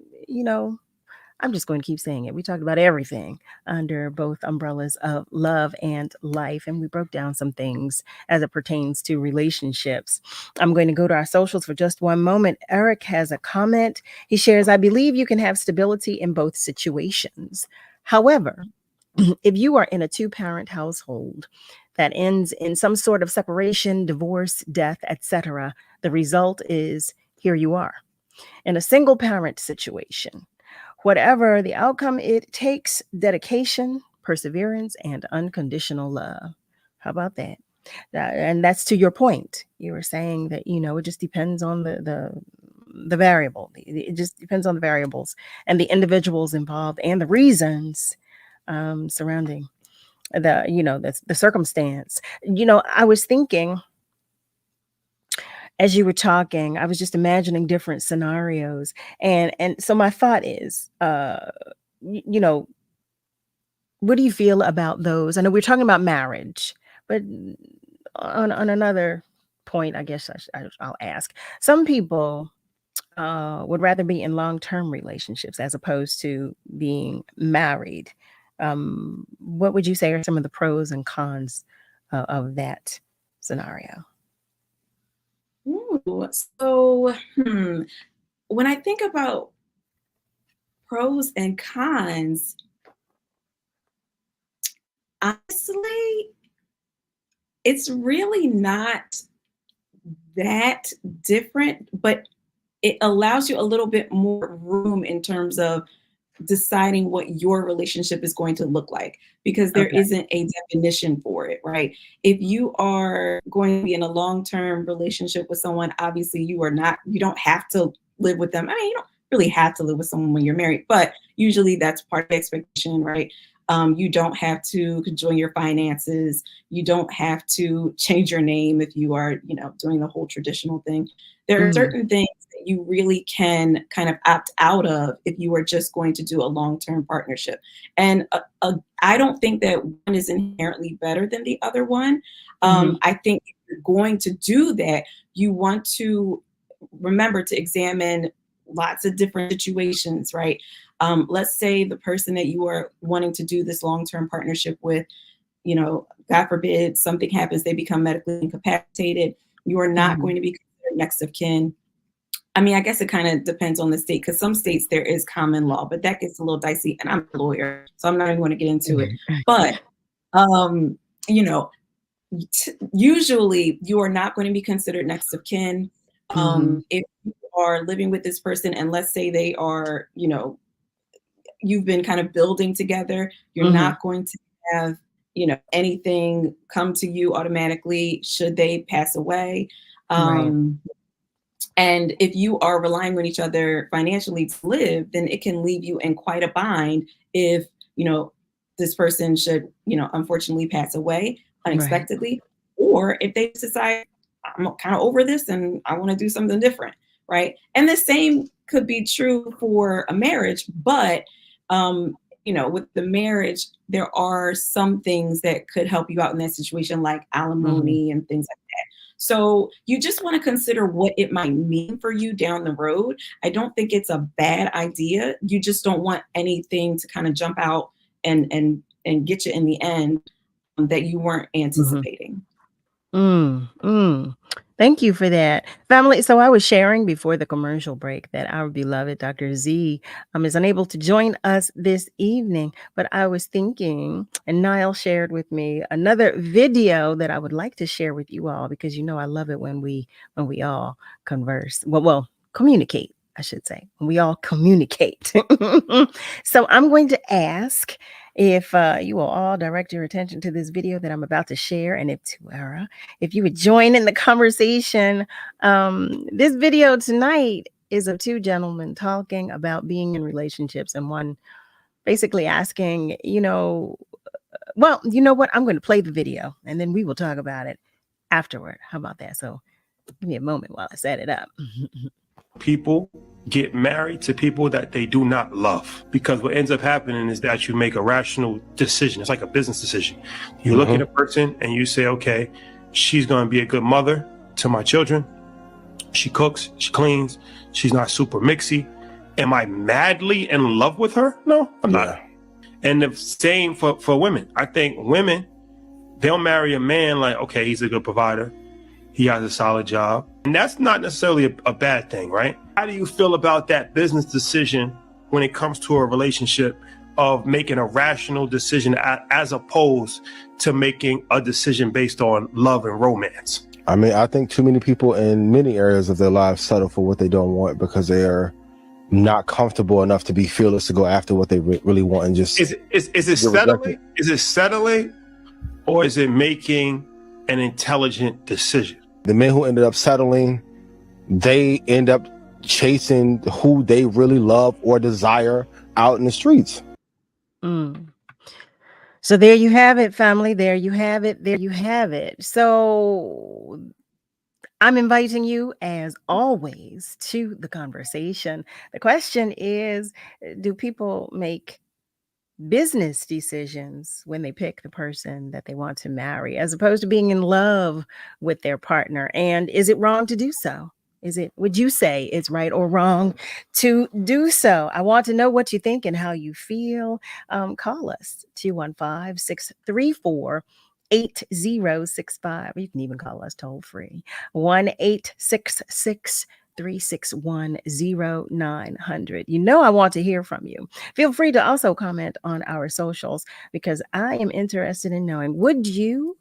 I'm just going to keep saying it. We talked about everything under both umbrellas of love and life, and we broke down some things as it pertains to relationships. I'm going to go to our socials for just one moment. Eric has a comment. He shares, I believe you can have stability in both situations. However, if you are in a two-parent household that ends in some sort of separation, divorce, death, etc., the result is here you are. In a single-parent situation, whatever the outcome, it takes dedication, perseverance, and unconditional love. How about that? And that's to your point. You were saying that, it just depends on the variable. It just depends on the variables and the individuals involved and the reasons surrounding the circumstance. I was thinking, as you were talking, I was just imagining different scenarios. And so my thought is, what do you feel about those? I know we're talking about marriage, but on another point, I guess I'll ask. Some people would rather be in long-term relationships as opposed to being married. What would you say are some of the pros and cons of that scenario? Ooh, so when I think about pros and cons, honestly, it's really not that different, but it allows you a little bit more room in terms of deciding what your relationship is going to look like, because there isn't a definition for it, right? If you are going to be in a long-term relationship with someone, obviously you don't have to live with them. I mean, you don't really have to live with someone when you're married, but usually that's part of the expectation, right? You don't have to conjoin your finances. You don't have to change your name if you are, doing the whole traditional thing. There are certain things that you really can kind of opt out of if you are just going to do a long-term partnership. And I don't think that one is inherently better than the other one. I think if you're going to do that, you want to remember to examine lots of different situations, right? Let's say the person that you are wanting to do this long-term partnership with, God forbid something happens, they become medically incapacitated. You are not going to be considered next of kin. I mean, I guess it kind of depends on the state, because some states there is common law, but that gets a little dicey, and I'm a lawyer, so I'm not even going to get into it. But, usually you are not going to be considered next of kin. If you are living with this person, and let's say they are, you've been kind of building together, you're not going to have, anything come to you automatically should they pass away. And if you are relying on each other financially to live, then it can leave you in quite a bind if, this person should, unfortunately pass away unexpectedly, or if they decide, I'm kind of over this and I want to do something different, right? And the same could be true for a marriage, but, with the marriage, there are some things that could help you out in that situation, like alimony and things like that. So you just want to consider what it might mean for you down the road. I don't think it's a bad idea. You just don't want anything to kind of jump out and get you in the end that you weren't anticipating. Thank you for that, family. So I was sharing before the commercial break that our beloved Dr. Z is unable to join us this evening, but I was thinking, and Niall shared with me another video that I would like to share with you all, because I love it when we all converse. Well, communicate, I should say, when we all communicate. So I'm going to ask if you will all direct your attention to this video that I'm about to share, and if Tuera, if you would join in the conversation. This video tonight is of two gentlemen talking about being in relationships, and one basically asking, well, you know what? I'm going to play the video and then we will talk about it afterward. How about that? So give me a moment while I set it up. People get married to people that they do not love, because what ends up happening is that you make a rational decision. It's like a business decision. You look at a person and you say, okay, she's going to be a good mother to my children. She cooks, she cleans, she's not super mixy. Am I madly in love with her? No, I'm not. And the same for women. I think women, they'll marry a man like, okay, he's a good provider. He has a solid job. And that's not necessarily a bad thing, right? How do you feel about that business decision when it comes to a relationship of making a rational decision as opposed to making a decision based on love and romance? I mean, I think too many people in many areas of their lives settle for what they don't want because they are not comfortable enough to be fearless to go after what they really want and just is it settling? Is it settling, or is it making an intelligent decision? The men who ended up settling, they end up chasing who they really love or desire out in the streets. So there you have it, family. There you have it. There you have it. So I'm inviting you, as always, to the conversation. The question is, do people make business decisions when they pick the person that they want to marry, as opposed to being in love with their partner? And is it wrong to do so? Would you say it's right or wrong to do so? I want to know what you think and how you feel. Call us 215-634-8065. You can even call us toll free 1-866-361-0900. I want to hear from you. Feel free to also comment on our socials, because I am interested in knowing, would you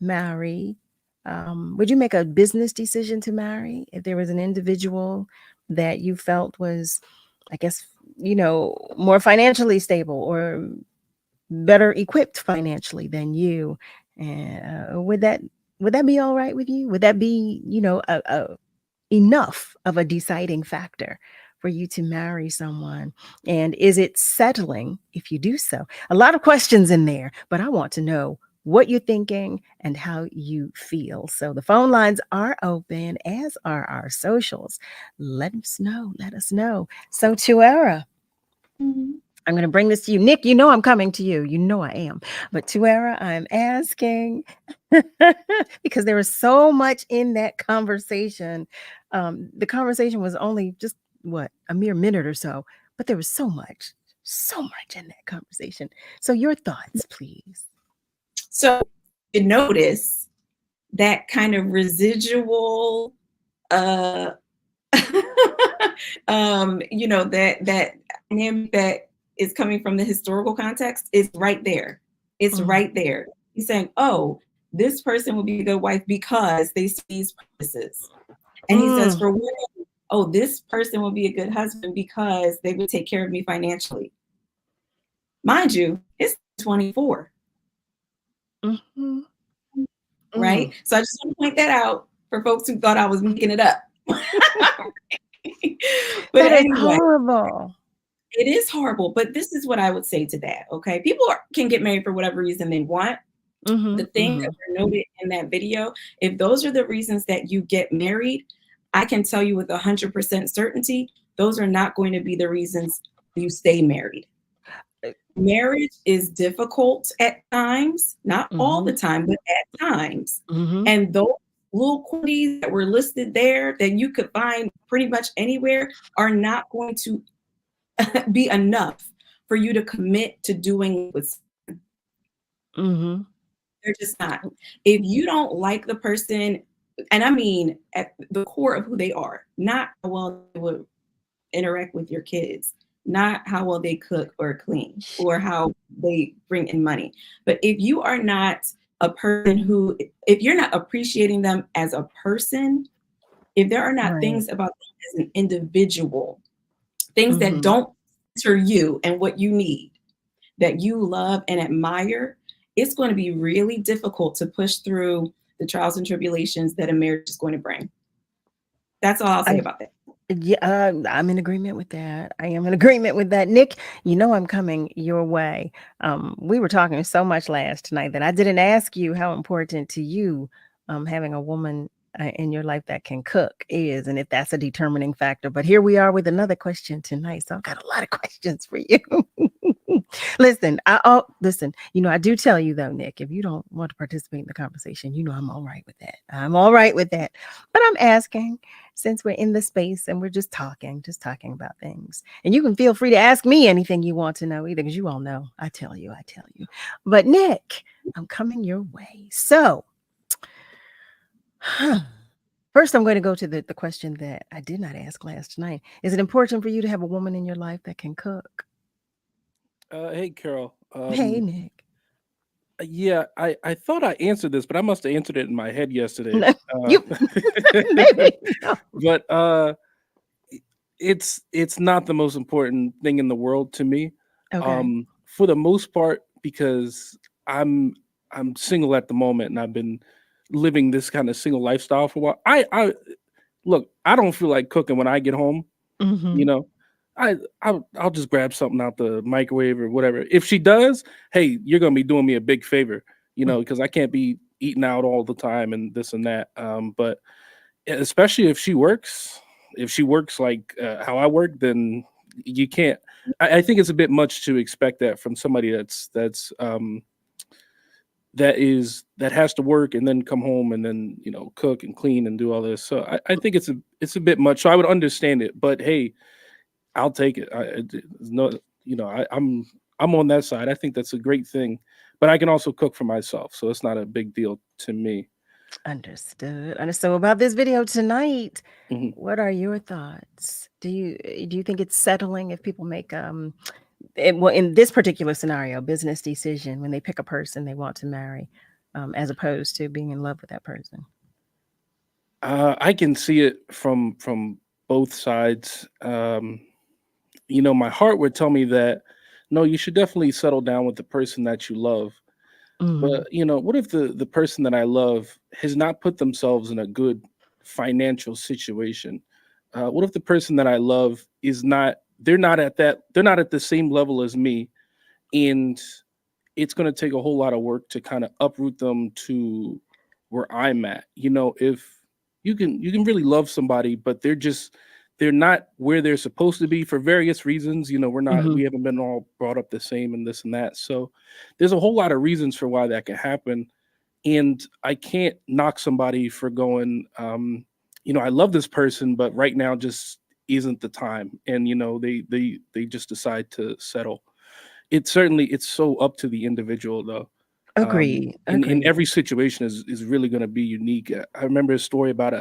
marry? Would you make a business decision to marry if there was an individual that you felt was, I guess, more financially stable or better equipped financially than you? Would that be all right with you? Would that be, enough of a deciding factor for you to marry someone? And is it settling if you do so? A lot of questions in there, but I want to know what you're thinking and how you feel. So the phone lines are open, as are our socials. Let us know. So Tuera, I'm going to bring this to you. Nick, I'm coming to you. I am. But Tuera, I'm asking, because there was so much in that conversation. The conversation was only just, a mere minute or so, but there was so much in that conversation. So your thoughts, please. So you notice that kind of residual, that dynamic that is coming from the historical context is right there. It's right there. He's saying, oh, this person will be a good wife because they see these purposes. And he says, for women, oh, this person will be a good husband because they would take care of me financially. Mind you, it's 24. Right? So I just want to point that out for folks who thought I was making it up. But that anyway, is horrible. It is horrible, but this is what I would say to that, okay? People can get married for whatever reason they want. The thing that were noted in that video, if those are the reasons that you get married, I can tell you with 100% certainty, those are not going to be the reasons you stay married. Marriage is difficult at times, not all the time, but at times. And those little quantities that were listed there that you could find pretty much anywhere are not going to be enough for you to commit to doing with. Mm-hmm. They're just not. If you don't like the person, and I mean at the core of who they are, not how well they would interact with your kids, not how well they cook or clean or how they bring in money. But if you are not a person who, if you're not appreciating them as a person, if there are not Right. things about them as an individual, things that Mhm. don't center you and what you need, that you love and admire, it's going to be really difficult to push through the trials and tribulations that a marriage is going to bring. That's all I'll say about that. Yeah, I'm in agreement with that. I am in agreement with that. Nick, you know I'm coming your way. We were talking so much last night that I didn't ask you how important to you having a woman in your life that can cook is, and if that's a determining factor. But here we are with another question tonight. So I've got a lot of questions for you. Listen, listen, I do tell you though, Nick, if you don't want to participate in the conversation, I'm all right with that. I'm all right with that. But I'm asking, since we're in the space and we're just talking about things. And you can feel free to ask me anything you want to know either, because you all know. I tell you. But Nick, I'm coming your way. So first, I'm going to go to the question that I did not ask last night. Is it important for you to have a woman in your life that can cook? Hey, Carol. Hey, Nick. Yeah, I thought I answered this, but I must have answered it in my head yesterday. Maybe. But it's not the most important thing in the world to me. Okay. For the most part, because I'm single at the moment, and I've been living this kind of single lifestyle for a while. I look, I don't feel like cooking when I get home. Mhm. You know, I'll just grab something out the microwave or whatever. If she does, hey, you're gonna be doing me a big favor, because I can't be eating out all the time and this and that. But especially if she works like how I work, then you can't. I think it's a bit much to expect that from somebody that has to work and then come home and then cook and clean and do all this. So I think it's a bit much. So I would understand it, but hey, I'll take it. I'm on that side. I think that's a great thing, but I can also cook for myself, so it's not a big deal to me. Understood. So about this video tonight, Mhm. what are your thoughts? Do you think it's settling if people make well, in this particular scenario, business decision when they pick a person they want to marry, as opposed to being in love with that person? I can see it from both sides. My heart would tell me that no, you should definitely settle down with the person that you love. Mhm. But what if the person that I love has not put themselves in a good financial situation? What if the person that I love is not? They're not at the same level as me, and it's going to take a whole lot of work to kind of uproot them to where I'm at. If you can really love somebody, but they're not where they're supposed to be for various reasons. Mhm. We haven't been all brought up the same and this and that. So there's a whole lot of reasons for why that can happen. And I can't knock somebody for going, I love this person, but right now just isn't the time. And they just decide to settle. It's so up to the individual though. Agreed. In Agreed. every situation is really going to be unique. I remember a story about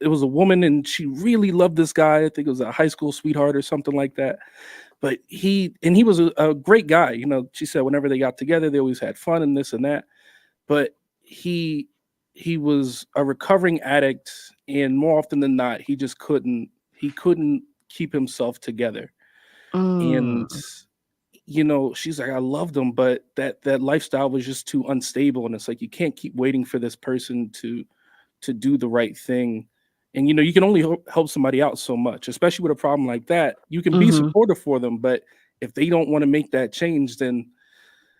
it was a woman and she really loved this guy. I think it was a high school sweetheart or something like that. But he was a great guy. She said whenever they got together, they always had fun and this and that. But he was a recovering addict, and more often than not, he couldn't keep himself together. Mm. And she's like, I loved him, but that lifestyle was just too unstable. And it's like you can't keep waiting for this person to do the right thing. And you can only help somebody out so much, especially with a problem like that. You can be Mhm. supportive for them, but if they don't want to make that change, then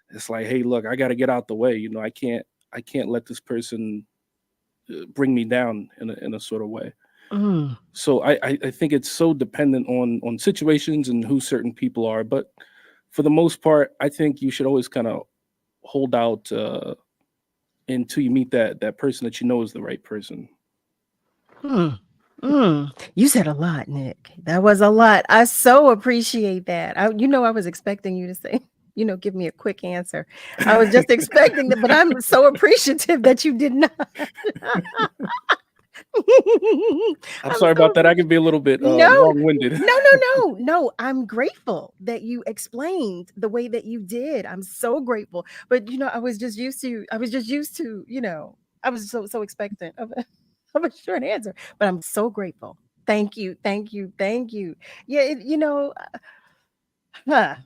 it's like, hey, look, I got to get out the way. I can't let this person bring me down in a sort of way. Mm. So I think it's so dependent on situations and who certain people are. But for the most part, I think you should always kind of hold out until you meet that person that you know is the right person. You said a lot, Nick. That was a lot. I so appreciate that. I was expecting you to say, give me a quick answer. I was just expecting that, but I'm so appreciative that you did not. I'm sorry about that. I can be a little bit No, long-winded. no. I'm grateful that you explained the way that you did. I'm so grateful. But I was just used to, I was so expectant of a short answer. But I'm so grateful. Thank you. Yeah,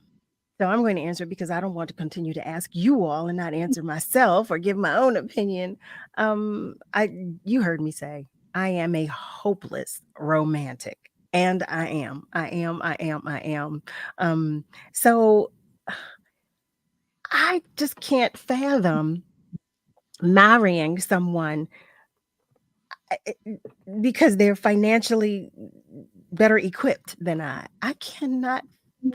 so I'm going to answer because I don't want to continue to ask you all and not answer myself or give my own opinion. You heard me say I am a hopeless romantic, and I am. So I just can't fathom marrying someone because they're financially better equipped than I. I cannot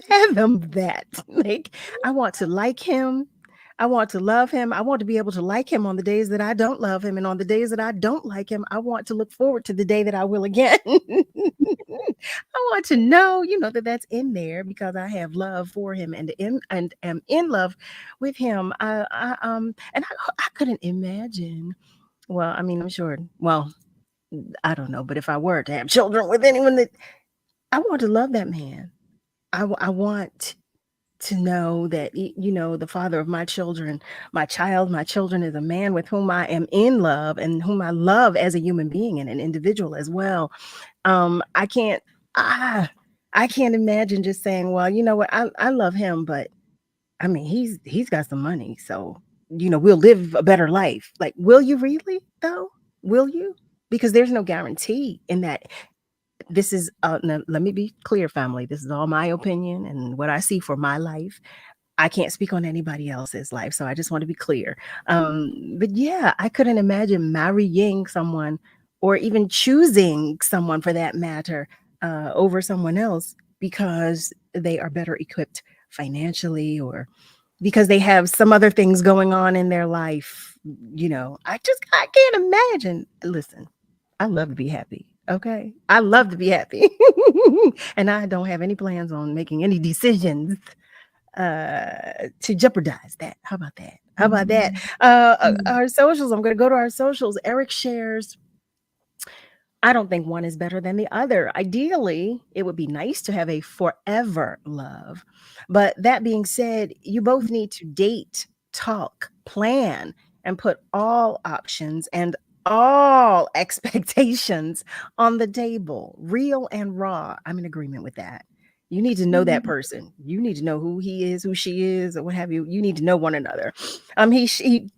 fathom that. Like, I want to like him. I want to love him. I want to be able to like him on the days that I don't love him. And on the days that I don't like him, I want to look forward to the day that I will again. I want to know, that that's in there because I have love for him and am in love with him. I couldn't imagine. Well, I mean, I'm sure. Well, I don't know, but if I were to have children with anyone, that I want to love that man. I want to know that, the father of my children is a man with whom I am in love and whom I love as a human being and an individual as well. I can't imagine just saying, well, you know what, I love him, but I mean, he's got some money, so we'll live a better life. Like, will you really though? Will you? Because there's no guarantee in that. This is now, let me be clear, family. This is all my opinion and what I see for my life. I can't speak on anybody else's life, so I just want to be clear. But yeah, I couldn't imagine marrying someone or even choosing someone for that matter over someone else because they are better equipped financially or because they have some other things going on in their life. I can't imagine. Listen, I love to be happy. Okay. I love to be happy. And I don't have any plans on making any decisions to jeopardize that. How about that? Our socials. I'm going to go to our socials. Eric shares, I don't think one is better than the other. Ideally, it would be nice to have a forever love. But that being said, you both need to date, talk, plan, and put all options and all expectations on the table, real and raw. I'm in agreement with that. You need to know that person. You need to know who he is, who she is, or what have you. You need to know one another. He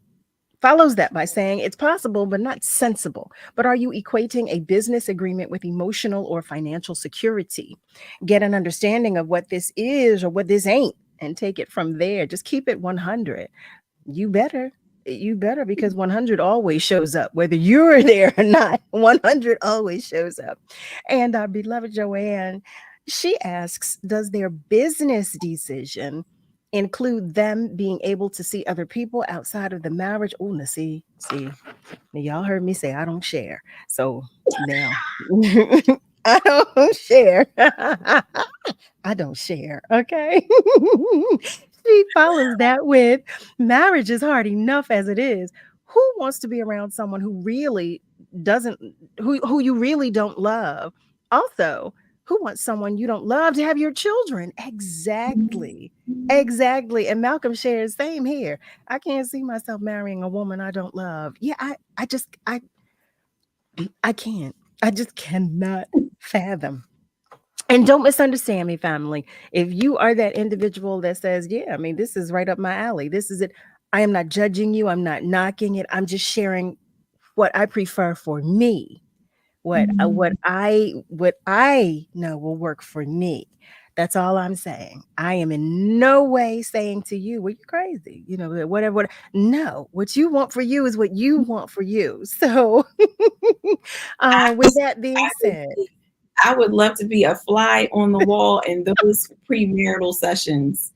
follows that by saying it's possible, but not sensible. But are you equating a business agreement with emotional or financial security? Get an understanding of what this is or what this ain't and take it from there. Just keep it 100. You better, because 100 always shows up, whether you're there or not. 100 always shows up. And our beloved Joanne, she asks, does their business decision include them being able to see other people outside of the marriage? Oh, now see, y'all heard me say I don't share. So now I don't share. I don't share. Okay. She follows that with marriage is hard enough as it is. Who wants to be around someone who really doesn't, who you really don't love? Also, who wants someone you don't love to have your children? Exactly. And Malcolm shares, same here. I can't see myself marrying a woman I don't love. Yeah, I can't. I just cannot fathom. And don't misunderstand me, family. If you are that individual that says, yeah, I mean, this is right up my alley. This is it. I am not judging you. I'm not knocking it. I'm just sharing what I prefer for me. What I know will work for me. That's all I'm saying. I am in no way saying to you, well, you're crazy. Whatever. No, what you want for you is what you want for you. So with that being said, I would love to be a fly on the wall in those premarital sessions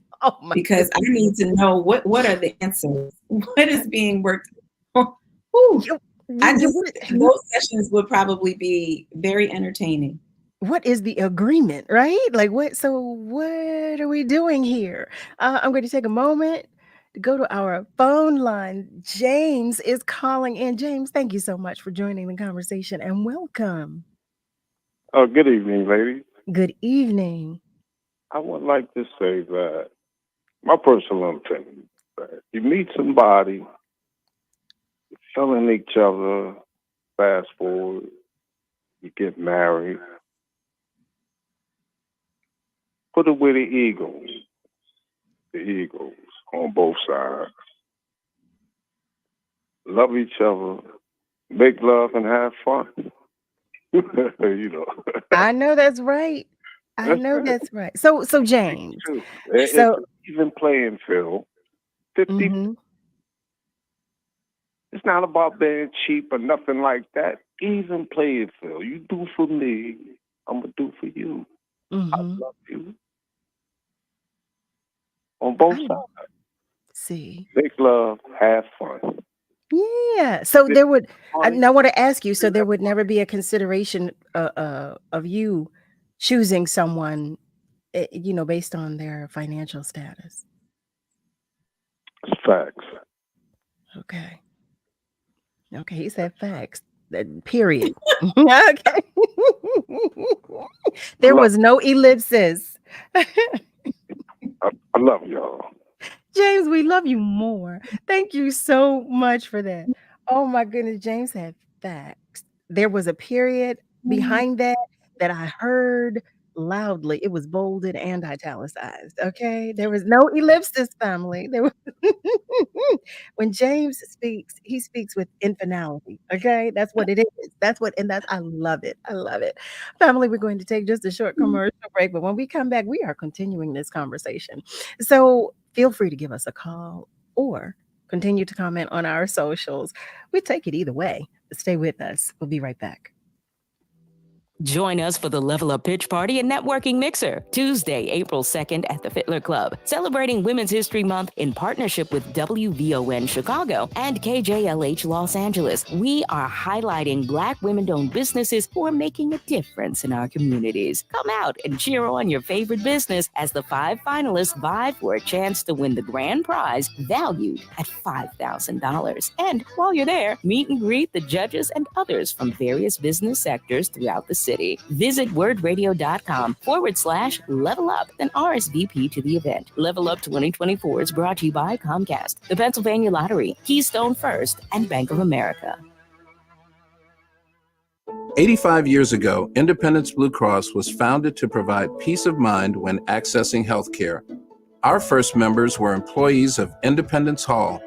because I need to know what are the answers, what is being worked on. Whew. Those sessions would probably be very entertaining. What is the agreement, right? Like what? So what are we doing here? I'm going to take a moment to go to our phone line. James is calling in. James, thank you so much for joining the conversation and welcome. Oh, good evening, ladies. Good evening. I would like to say that my personal opinion, that you meet somebody, you're feeling each other, fast forward, you get married, put away the egos on both sides. Love each other, make love, and have fun. You know. I know that's right. I know that's right. So James. It's So an even playing field. 50. mhm. It's not about being cheap or nothing like that. Even playing field. You do for me, I'm gonna do for you. I Mhm. love you. On both sides. See. Make love, have fun. Yeah. So there would now I want to ask you, so there would never be a consideration of you choosing someone based on their financial status. It's facts. Okay. Okay, he said facts. Period. Okay. There was no ellipsis. I love y'all. James, we love you more. Thank you so much for that. Oh my goodness, James had facts. There was a period behind that I heard loudly. It was bolded and italicized. Okay. There was no ellipsis, family. There was when James speaks, he speaks with infinality. Okay. That's what it is. I love it. I love it. Family, we're going to take just a short commercial break, but when we come back, we are continuing this conversation. So feel free to give us a call or continue to comment on our socials. We take it either way. Stay with us. We'll be right back. Join us for the Level Up Pitch Party and Networking Mixer, Tuesday, April 2nd at the Fittler Club, celebrating Women's History Month in partnership with WVON Chicago and KJLH Los Angeles. We are highlighting Black women-owned businesses who are making a difference in our communities. Come out and cheer on your favorite business as the 5 finalists vie for a chance to win the grand prize valued at $5,000. And while you're there, meet and greet the judges and others from various business sectors throughout the city. Visit wordradio.com/level up and RSVP to the event. Level Up 2024 is brought to you by Comcast, the Pennsylvania Lottery, Keystone First, and Bank of America. 85 years ago, Independence Blue Cross was founded to provide peace of mind when accessing health care. Our first members were employees of Independence Hall.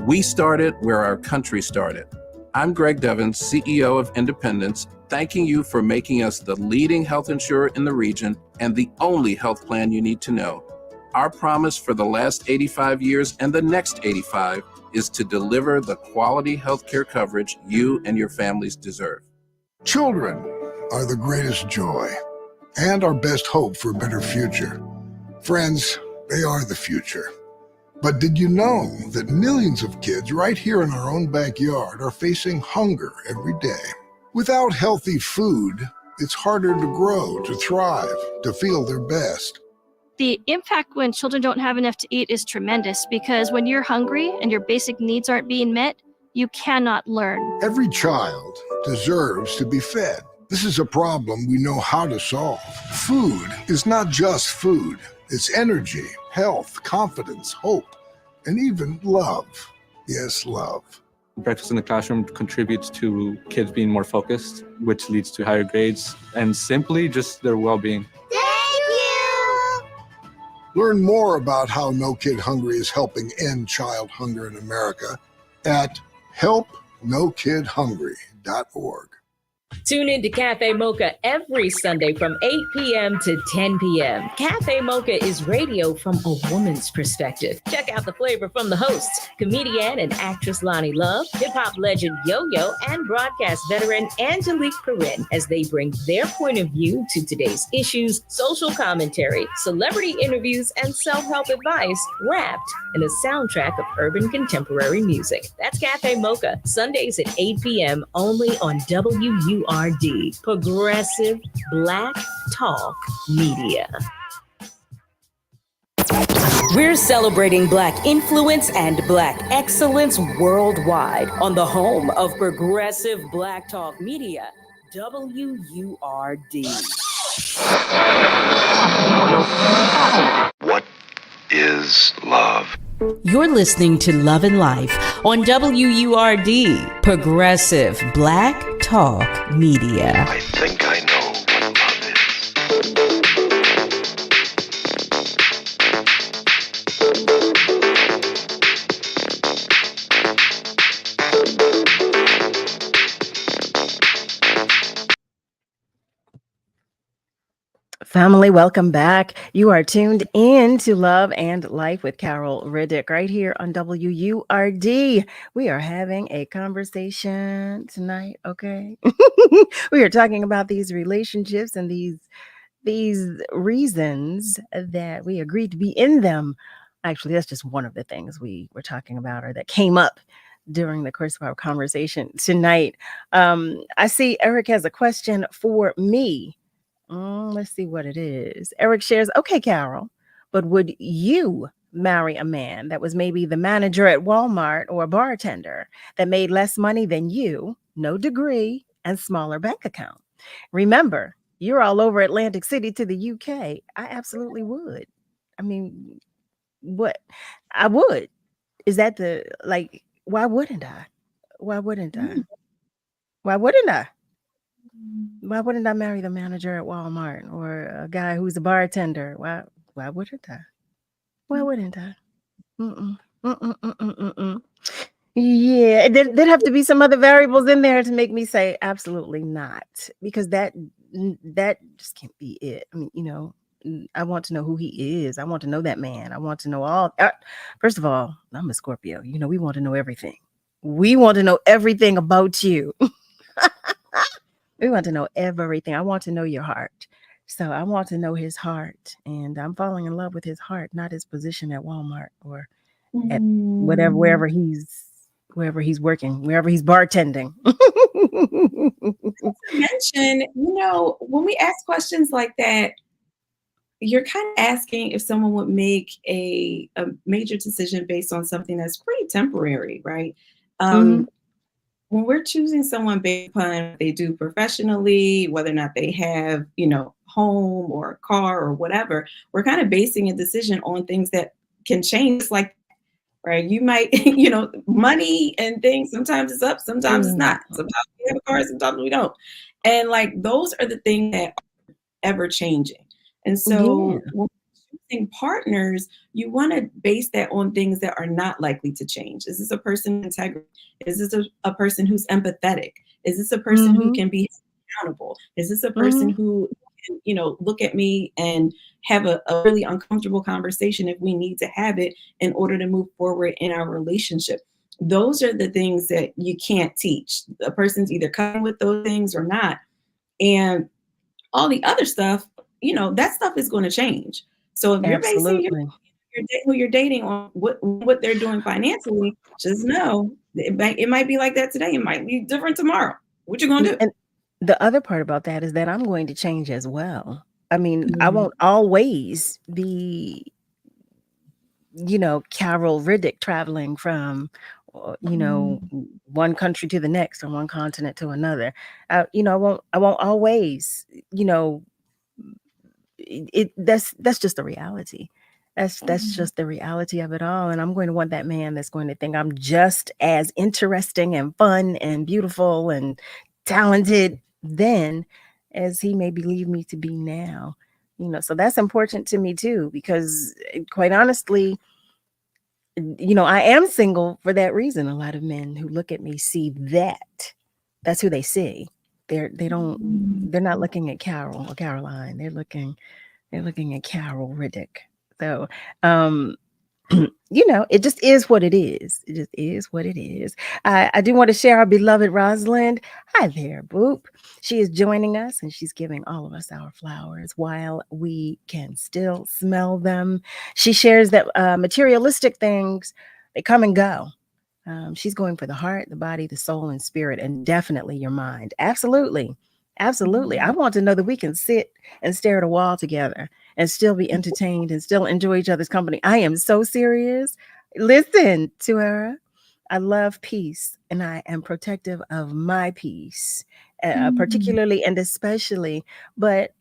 We started where our country started. I'm Greg Devins, CEO of Independence, thanking you for making us the leading health insurer in the region and the only health plan you need to know. Our promise for the last 85 years and the next 85 is to deliver the quality healthcare coverage you and your families deserve. Children are the greatest joy and our best hope for a better future. Friends, they are the future. But did you know that millions of kids right here in our own backyard are facing hunger every day? Without healthy food, it's harder to grow, to thrive, to feel their best. The impact when children don't have enough to eat is tremendous because when you're hungry and your basic needs aren't being met, you cannot learn. Every child deserves to be fed. This is a problem we know how to solve. Food is not just food. It's energy, health, confidence, hope, and even love. Yes, love. Breakfast in the classroom contributes to kids being more focused, which leads to higher grades and simply just their well-being. Thank you! Learn more about how No Kid Hungry is helping end child hunger in America at helpnokidhungry.org. Tune in to Cafe Mocha every Sunday from 8 p.m. to 10 p.m. Cafe Mocha is radio from a woman's perspective. Check out the flavor from the hosts, comedian and actress Lonnie Love, hip-hop legend Yo-Yo, and broadcast veteran Angelique Perrin as they bring their point of view to today's issues, social commentary, celebrity interviews, and self-help advice wrapped and a soundtrack of urban contemporary music. That's Cafe Mocha, Sundays at 8 p.m. only on WURD, Progressive Black Talk Media. We're celebrating Black influence and Black excellence worldwide on the home of Progressive Black Talk Media, WURD. What is love? You're listening to Love and Life on WURD, Progressive Black Talk Media. I think I know what love is. Family, welcome back. You are tuned in to Love and Life with Carol Riddick right here on WURD. We are having a conversation tonight, okay? We are talking about these relationships and these reasons that we agreed to be in them. Actually, that's just one of the things we were talking about or that came up during the course of our conversation tonight. I see Eric has a question for me. Let's see what it is. Eric shares, okay, Carol, but would you marry a man that was maybe the manager at Walmart or a bartender that made less money than you, no degree, and smaller bank account? Remember, you're all over Atlantic City to the UK. I absolutely would. I mean, what? I would. Is that why wouldn't I? Why wouldn't I? Why wouldn't I? Why wouldn't I marry the manager at Walmart or a guy who's a bartender? Why wouldn't I? Why wouldn't I? Yeah, there'd have to be some other variables in there to make me say absolutely not, because that just can't be it. I mean, I want to know who he is. I want to know that man. I want to know all. First of all, I'm a Scorpio. We want to know everything. We want to know everything about you. We want to know everything. I want to know your heart. So I want to know his heart. And I'm falling in love with his heart, not his position at Walmart or at wherever he's working, wherever he's bartending. Mention, when we ask questions like that, you're kind of asking if someone would make a major decision based on something that's pretty temporary, right? When we're choosing someone based upon what they do professionally, whether or not they have, home or a car or whatever, we're kind of basing a decision on things that can change, like, right? You might, money and things, sometimes it's up, sometimes it's not. Sometimes we have a car, sometimes we don't. And those are the things that are ever changing. And so when choosing partners, you want to base that on things that are not likely to change. Is this a person of integrity? Is this a person who's empathetic? Is this a person who can be accountable? Is this a person who can, look at me and have a really uncomfortable conversation if we need to have it in order to move forward in our relationship? Those are the things that you can't teach. A person's either coming with those things or not. And all the other stuff, that stuff is going to change. So if you're basing who you're dating on what they're doing financially, just know it might be like that today. It might be different tomorrow. What you going to do? And the other part about that is that I'm going to change as well. I mean, I won't always be, Carol Riddick traveling from, one country to the next or one continent to another. I won't always, that's just the reality. That's just the reality of it all. And I'm going to want that man that's going to think I'm just as interesting and fun and beautiful and talented then as he may believe me to be now. So that's important to me too, because quite honestly, I am single for that reason. A lot of men who look at me see that's who they see. They're not looking at Carol or Caroline. They're looking at Carol Riddick. So it just is what it is. It just is what it is. I do want to share our beloved Rosalind. Hi there, Boop. She is joining us and she's giving all of us our flowers while we can still smell them. She shares that materialistic things, they come and go. She's going for the heart, the body, the soul, and spirit, and definitely your mind. Absolutely. Absolutely. I want to know that we can sit and stare at a wall together and still be entertained and still enjoy each other's company. I am so serious. Listen, Tuera, I love peace and I am protective of my peace, particularly and especially. But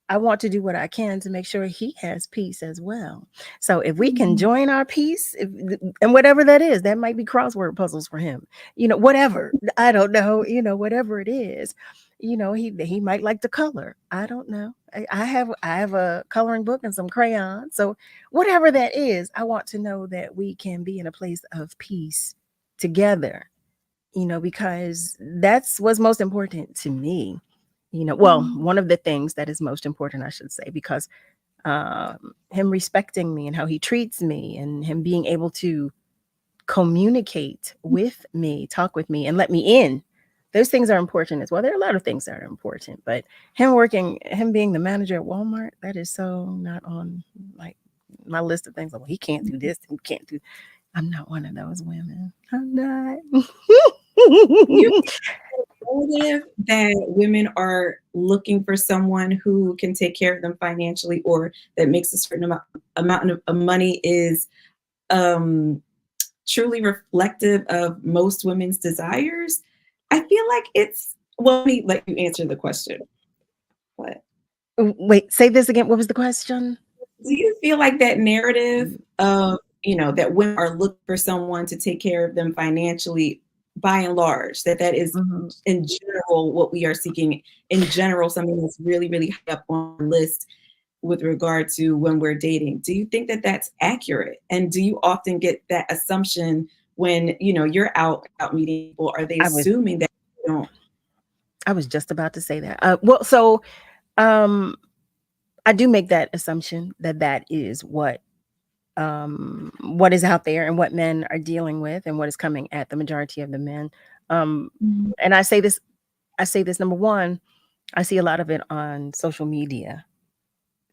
I want to do what I can to make sure he has peace as well. So if we can join our peace, and whatever that is, that might be crossword puzzles for him. Whatever. I don't know. Whatever it is. He might like to color. I don't know. I have a coloring book and some crayons. So whatever that is, I want to know that we can be in a place of peace together. Because that's what's most important to me. One of the things that is most important, I should say, because him respecting me and how he treats me and him being able to communicate with me, talk with me, and let me in. Those things are important as well. There are a lot of things that are important, but him being the manager at Walmart, that is so not on like my list of things. Like, well, he can't do this, he can't do. I'm not one of those women. I'm not. Narrative that women are looking for someone who can take care of them financially or that makes a certain amount of money is truly reflective of most women's desires. I feel like let me let you answer the question. What? Wait, say this again. What was the question? Do you feel like that narrative of, that women are looking for someone to take care of them financially, by and large, that is in general what we are seeking, in general, something that's really, really high up on our list with regard to when we're dating? Do you think that that's accurate? And do you often get that assumption when, you're out meeting people? Are they assuming that you don't? I was just about to say that. I do make that assumption that is what is out there and what men are dealing with and what is coming at the majority of the men. And I say this, number one, I see a lot of it on social media.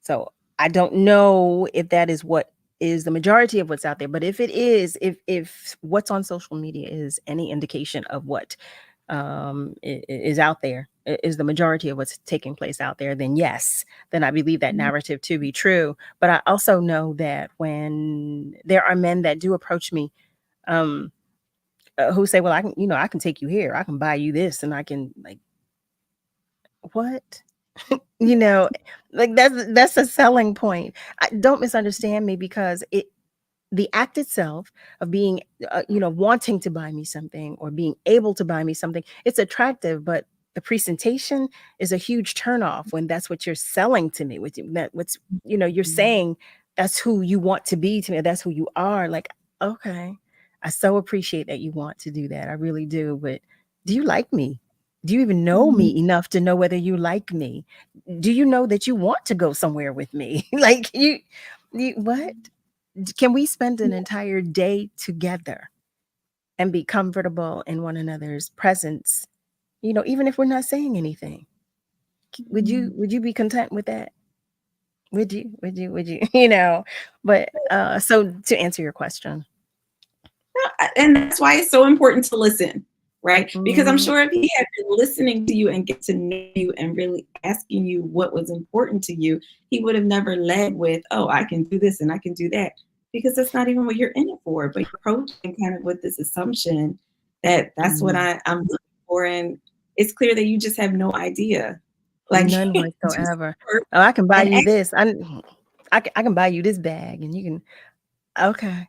So I don't know if that is what is the majority of what's out there, but if it is, if what's on social media is any indication of what is out there, is the majority of what's taking place out there, then yes, then I believe that narrative to be true. But I also know that when there are men that do approach me, who say, well, I can take you here, I can buy you this, and I can, like, what? Like that's a selling point. Don't misunderstand me, because the act itself of being, wanting to buy me something or being able to buy me something, it's attractive, but the presentation is a huge turnoff when that's what you're selling to me. You're saying that's who you want to be to me. That's who you are. Like, okay, I so appreciate that you want to do that. I really do. But do you like me? Do you even know me enough to know whether you like me? Do you know that you want to go somewhere with me? Like you what? Can we spend an entire day together and be comfortable in one another's presence? Even if we're not saying anything, would you be content with that? Would you? But so to answer your question, And that's why it's so important to listen, right? Because I'm sure if he had been listening to you and get to know you and really asking you what was important to you, he would have never led with, oh, I can do this and I can do that. Because that's not even what you're in it for. But you're approaching kind of with this assumption that that's what I'm looking for. And it's clear that you just have no idea. Like, none whatsoever. Oh, I can buy you this. I can buy you this bag, and you can. Okay,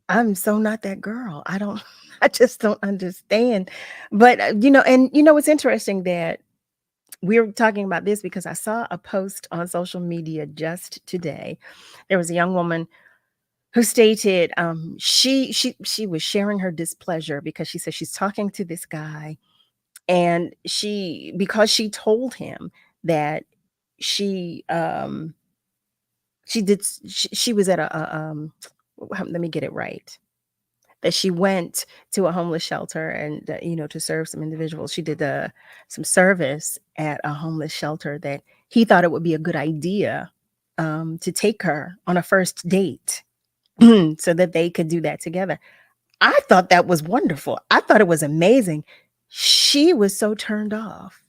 I'm so not that girl. I just don't understand. But it's interesting that we're talking about this because I saw a post on social media just today. There was a young woman who stated she was sharing her displeasure because she said she's talking to this guy, and because she told him that she was at let me get it right. That she went to a homeless shelter and to serve some individuals. She did some service at a homeless shelter that he thought it would be a good idea to take her on a first date so that they could do that together. I thought that was wonderful. I thought it was amazing. She was so turned off.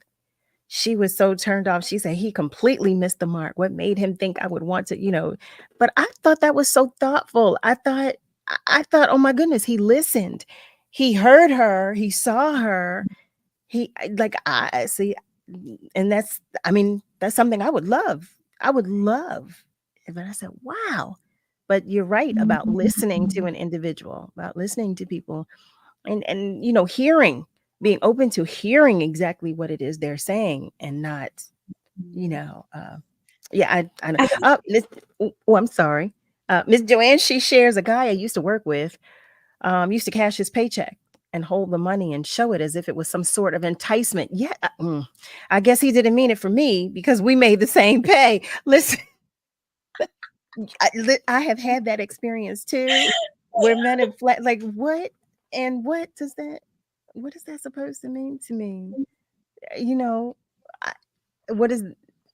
She was so turned off. She said he completely missed the mark. What made him think I would want to. But I thought that was so thoughtful. I thought, oh my goodness, he listened. He heard her. He saw her. I see. And that's something I would love. I would love. But I said, wow. But you're right about listening to an individual, about listening to people and hearing, being open to hearing exactly what it is they're saying and not, I know. I'm sorry. Miss Joanne, she shares a guy I used to work with, used to cash his paycheck and hold the money and show it as if it was some sort of enticement. Yeah. I guess he didn't mean it for me because we made the same pay. Listen, I have had that experience too, where men have like, what? And what is that supposed to mean to me? What is,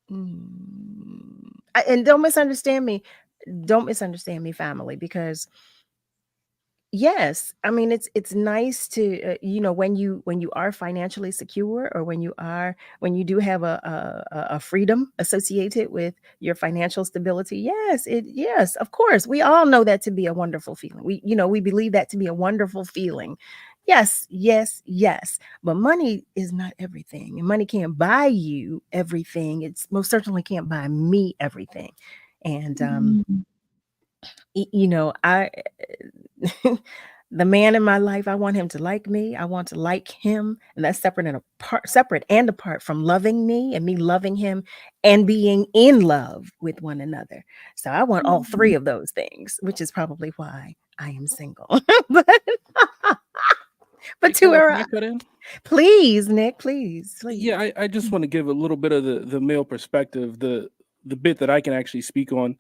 and don't misunderstand me. Don't misunderstand me, family, because yes, it's nice to when you are financially secure, or when you do have a freedom associated with your financial stability. Yes, of course, we all know that to be a wonderful feeling. We believe that to be a wonderful feeling. Yes, but money is not everything, and money can't buy you everything. It's most certainly can't buy me everything. And I the man in my life, I want him to like me. I want to like him, and that's separate and apart from loving me and me loving him and being in love with one another. So I want all three of those things, which is probably why I am single. but Hey, Carol, can Tuera, I cut in? please, Nick, please. Yeah, I just want to give a little bit of the male perspective, the bit that I can actually speak on.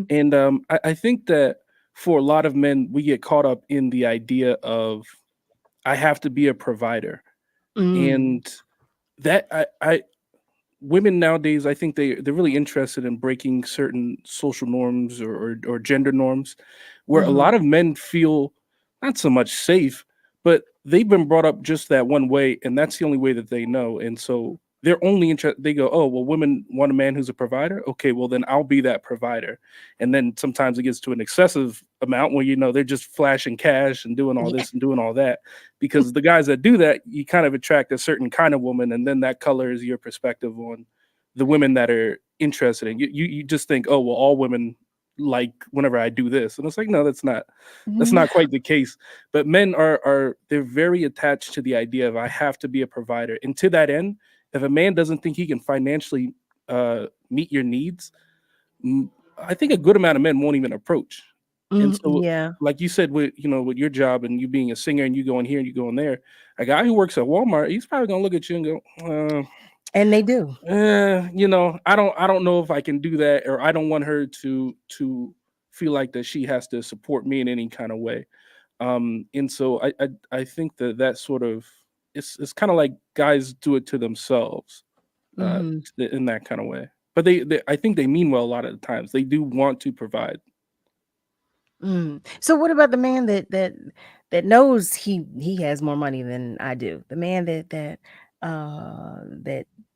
And I think that for a lot of men, we get caught up in the idea of I have to be a provider. And that I women nowadays, I think they're really interested in breaking certain social norms or gender norms, where a lot of men feel not so much safe, but they've been brought up just that one way, and that's the only way that they know. And so they're only interested. They go, oh well, women want a man who's a provider. Okay, well then I'll be that provider. And then sometimes it gets to an excessive amount where they're just flashing cash and doing all this and doing all that, because the guys that do that, you kind of attract a certain kind of woman, and then that colors your perspective on the women that are interested in you. You just think, oh well, all women like whenever I do this, and it's like, no, that's not quite the case. But men they're very attached to the idea of I have to be a provider, and to that end, if a man doesn't think he can financially meet your needs, I think a good amount of men won't even approach. And so, like you said, with your job and you being a singer and you going here and you going there, a guy who works at Walmart, he's probably gonna look at you and go, and they do. I don't know if I can do that, or I don't want her to feel like that she has to support me in any kind of way. And so I think that sort of it's kind of like guys do it to themselves in that kind of way. But they I think they mean well a lot of the times. They do want to provide. So what about the man that knows he has more money than I do? The man that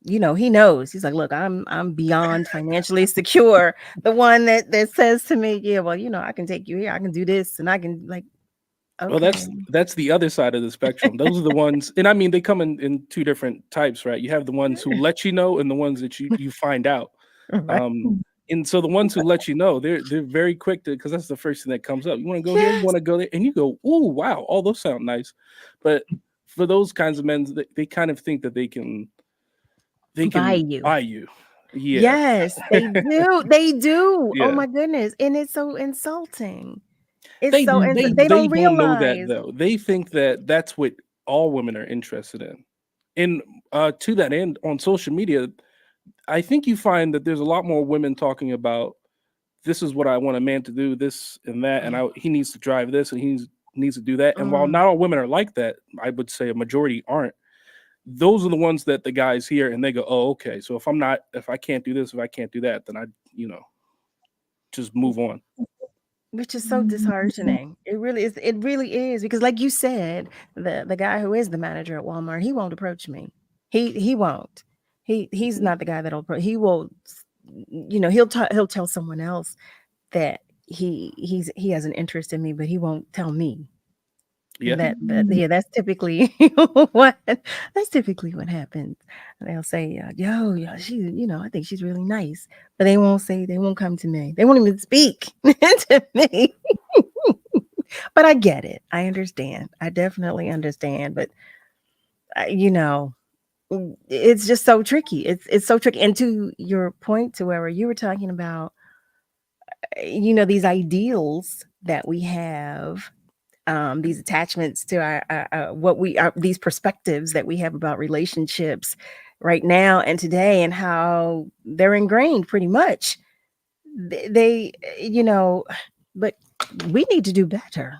he knows. He's like, look, I'm beyond financially secure. The one that says to me, yeah, well, I can take you here. I can do this, and I can okay. Well, that's the other side of the spectrum. Those are the ones, and I mean they come in two different types, right? You have the ones who let you know, and the ones that you find out. Right. And so the ones who let you know, they're very quick to, because that's the first thing that comes up. You want to go here, you want to go there, and you go, "Ooh, wow, all those sound nice." But for those kinds of men, they kind of think that they can buy you. Yeah. Yes, they do. They do. Yeah. Oh my goodness, and it's so insulting. They They don't don't know that realize. though. They think that that's what all women are interested in. And to that end, on social media, I think you find that there's a lot more women talking about this is what I want a man to do, this and that, and he needs to drive this and he needs to do that. And while not all women are like that, I would say a majority aren't. Those are the ones that the guys hear and they go, oh, okay. So if I can't do this, if I can't do that, then I, just move on. Which is so disheartening. It really is. It really is, because like you said, the guy who is the manager at Walmart, he won't approach me. He won't. He's not the guy that'll approach. He will, he'll tell someone else that he has an interest in me, but he won't tell me. Yeah. That's typically what happens. They'll say, yo, she, I think she's really nice, but they won't come to me. They won't even speak to me. But I get it. I understand. I definitely understand. But it's just so tricky. It's so tricky. And to your point, Tuera, you were talking about, these ideals that we have. These attachments to our these perspectives that we have about relationships right now and today, and how they're ingrained pretty much. They but we need to do better.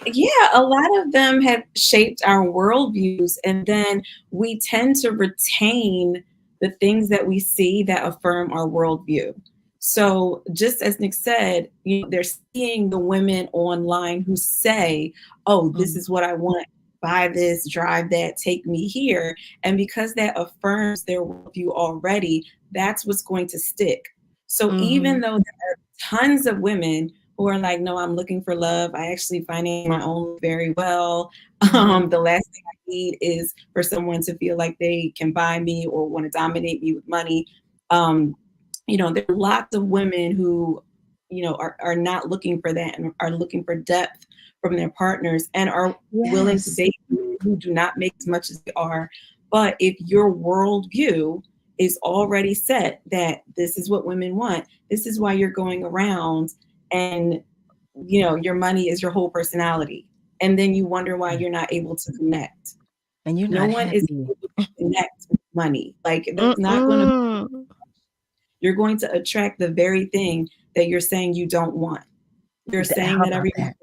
Yeah, a lot of them have shaped our worldviews, and then we tend to retain the things that we see that affirm our worldview. So just as Nick said, they're seeing the women online who say, oh, this is what I want, buy this, drive that, take me here. And because that affirms their worldview already, that's what's going to stick. So even though there are tons of women who are like, no, I'm looking for love, I actually finance my own very well. The last thing I need is for someone to feel like they can buy me or want to dominate me with money. There are lots of women who, are not looking for that and are looking for depth from their partners and are willing to date men who do not make as much as they are. But if your worldview is already set that this is what women want, this is why you're going around, and, your money is your whole personality. And then you wonder why you're not able to connect. And you're no not one happy. is able to connect with money. Like, that's not going to. You're going to attract the very thing that you're saying you don't want. You're saying that everyone,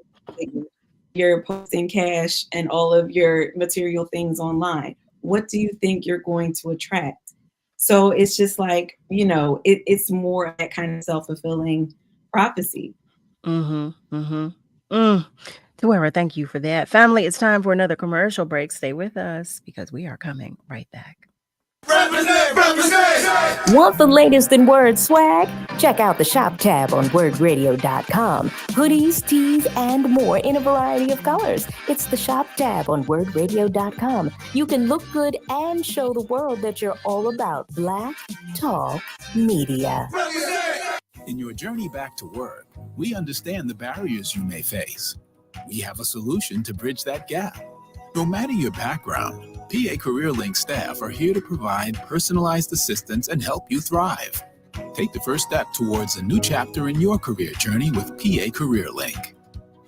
you're posting cash and all of your material things online. What do you think you're going to attract? So it's just like, it's more that kind of self-fulfilling prophecy. Tuera, thank you for that. Family, it's time for another commercial break. Stay with us because we are coming right back. Want the latest in word swag? Check out the shop tab on wordradio.com. Hoodies, tees, and more in a variety of colors. It's the shop tab on wordradio.com. You can look good and show the world that you're all about Black Talk Media. In your journey back to work, we understand the barriers you may face. We have a solution to bridge that gap. No matter your background, PA CareerLink staff are here to provide personalized assistance and help you thrive. Take the first step towards a new chapter in your career journey with PA CareerLink.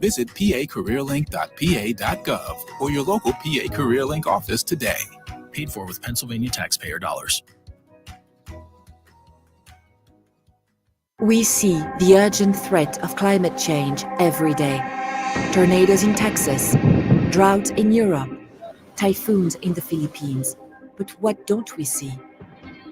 Visit pacareerlink.pa.gov or your local PA CareerLink office today. Paid for with Pennsylvania taxpayer dollars. We see the urgent threat of climate change every day. Tornadoes in Texas, drought in Europe, typhoons in the Philippines. But what don't we see?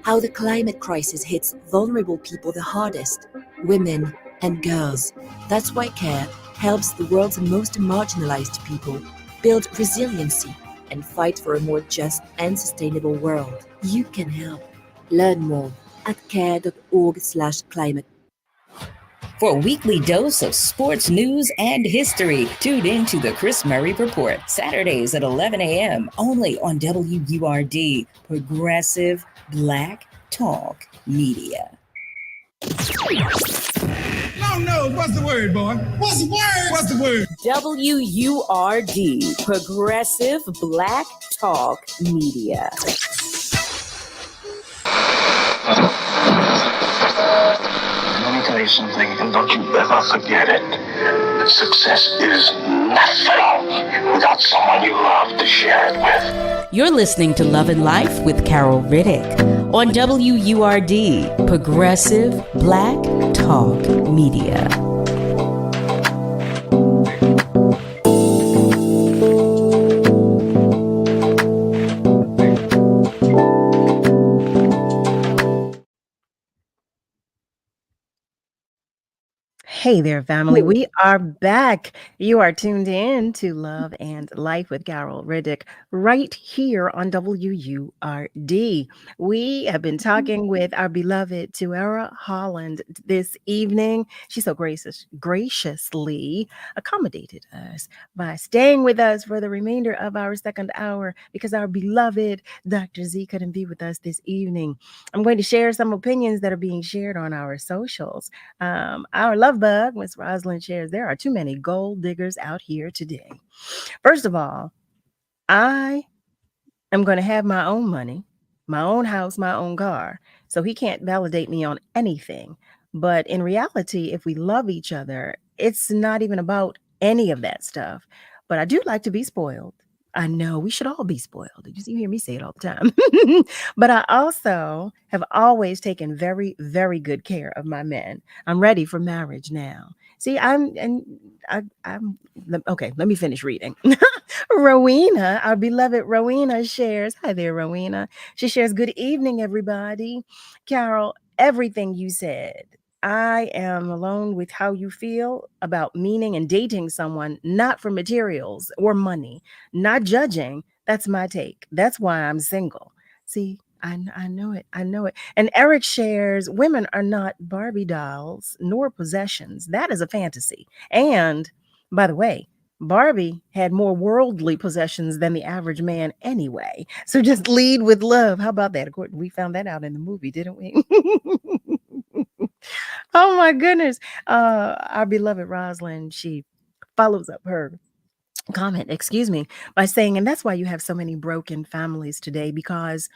How the climate crisis hits vulnerable people the hardest, women and girls. That's why CARE helps the world's most marginalized people build resiliency and fight for a more just and sustainable world. You can help. Learn more at care.org/climate. For a weekly dose of sports news and history, tune in to the Chris Murray Report, Saturdays at 11 a.m. only on WURD, Progressive Black Talk Media. Long nose, what's the word, boy? What's the word? What's the word? WURD, Progressive Black Talk Media. Let me tell you something, and don't you ever forget it. Success is nothing without someone you love to share it with. You're listening to Love and Life with Carol Riddick on WURD, Progressive Black Talk Talk Media. Hey there, family. We are back. You are tuned in to Love and Life with Carol Riddick right here on WURD. We have been talking with our beloved Tuera Holland this evening. She so graciously accommodated us by staying with us for the remainder of our second hour because our beloved Dr. Z couldn't be with us this evening. I'm going to share some opinions that are being shared on our socials. Our love bug, Miss Rosalind shares, there are too many gold diggers out here today. First of all, I am going to have my own money, my own house, my own car. So he can't validate me on anything. But in reality, if we love each other, it's not even about any of that stuff. But I do like to be spoiled. I know we should all be spoiled. You hear me say it all the time. But I also have always taken very, very good care of my men. I'm ready for marriage now. See, I'm okay. Let me finish reading. Rowena, our beloved Rowena shares. Hi there, Rowena. She shares, good evening, everybody. Carol, everything you said. I am alone with how you feel about meaning and dating someone, not for materials or money, not judging. That's my take. That's why I'm single. See, I know it. I know it. And Eric shares, women are not Barbie dolls nor possessions. That is a fantasy. And by the way, Barbie had more worldly possessions than the average man anyway. So just lead with love. How about that? Of course, we found that out in the movie, didn't we? Oh my goodness. Our beloved Rosalind, she follows up her comment, excuse me, by saying, and that's why you have so many broken families today, because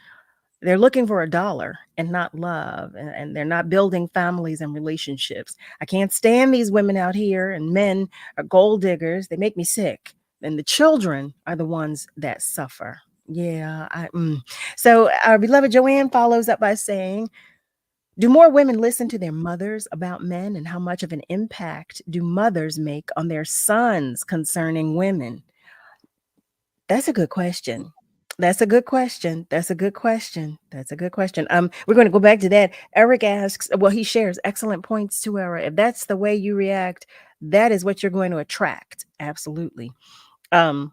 they're looking for a dollar and not love, and they're not building families and relationships. I can't stand these women out here, and men are gold diggers. They make me sick. And the children are the ones that suffer. Yeah. So our beloved Joanne follows up by saying, do more women listen to their mothers about men, and how much of an impact do mothers make on their sons concerning women? That's a good question. That's a good question. That's a good question. That's a good question. We're going to go back to that. Eric asks, well, he shares excellent points to Era. If that's the way you react, that is what you're going to attract. Absolutely. Our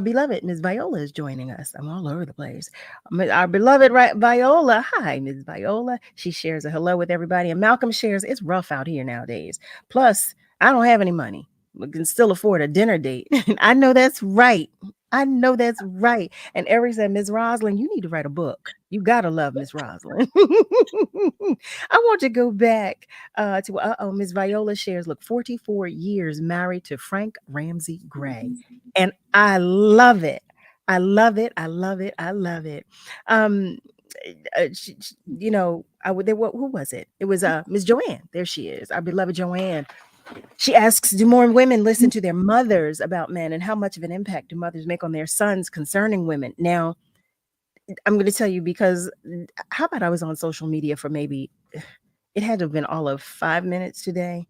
beloved Ms. Viola is joining us. I'm all over the place. Our beloved Viola. Hi, Ms. Viola. She shares a hello with everybody. And Malcolm shares, it's rough out here nowadays. Plus, I don't have any money. We can still afford a dinner date. I know that's right. I know that's right. And Eric said, Ms. Rosalind, you need to write a book. You gotta love Ms. Rosalind. I want to go back to Ms. Viola shares, look, 44 years married to Frank Ramsey Gray. And I love it. I love it. I love it. I love it. Who was it? It was Ms. Joanne. There she is, our beloved Joanne. She asks, do more women listen to their mothers about men, and how much of an impact do mothers make on their sons concerning women? Now, I'm going to tell you, because how about I was on social media for maybe, it had to have been all of 5 minutes today.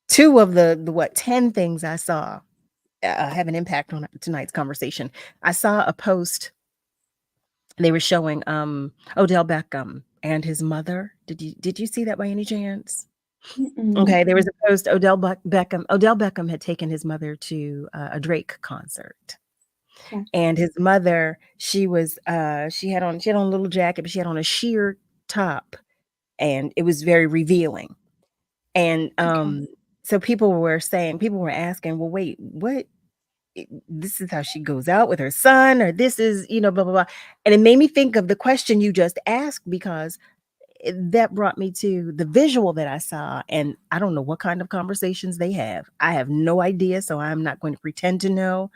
2 of the 10 things I saw have an impact on tonight's conversation. I saw a post. They were showing Odell Beckham and his mother. Did you see that by any chance? Okay, there was a post. Odell Beckham had taken his mother to a Drake concert. Yeah. And his mother, she had on a little jacket, but she had on a sheer top, and it was very revealing. And so people were asking, well, wait, what? This is how she goes out with her son, or this is, blah, blah, blah. And it made me think of the question you just asked, because that brought me to the visual that I saw. And I don't know what kind of conversations they have. I have no idea, so I'm not going to pretend to know.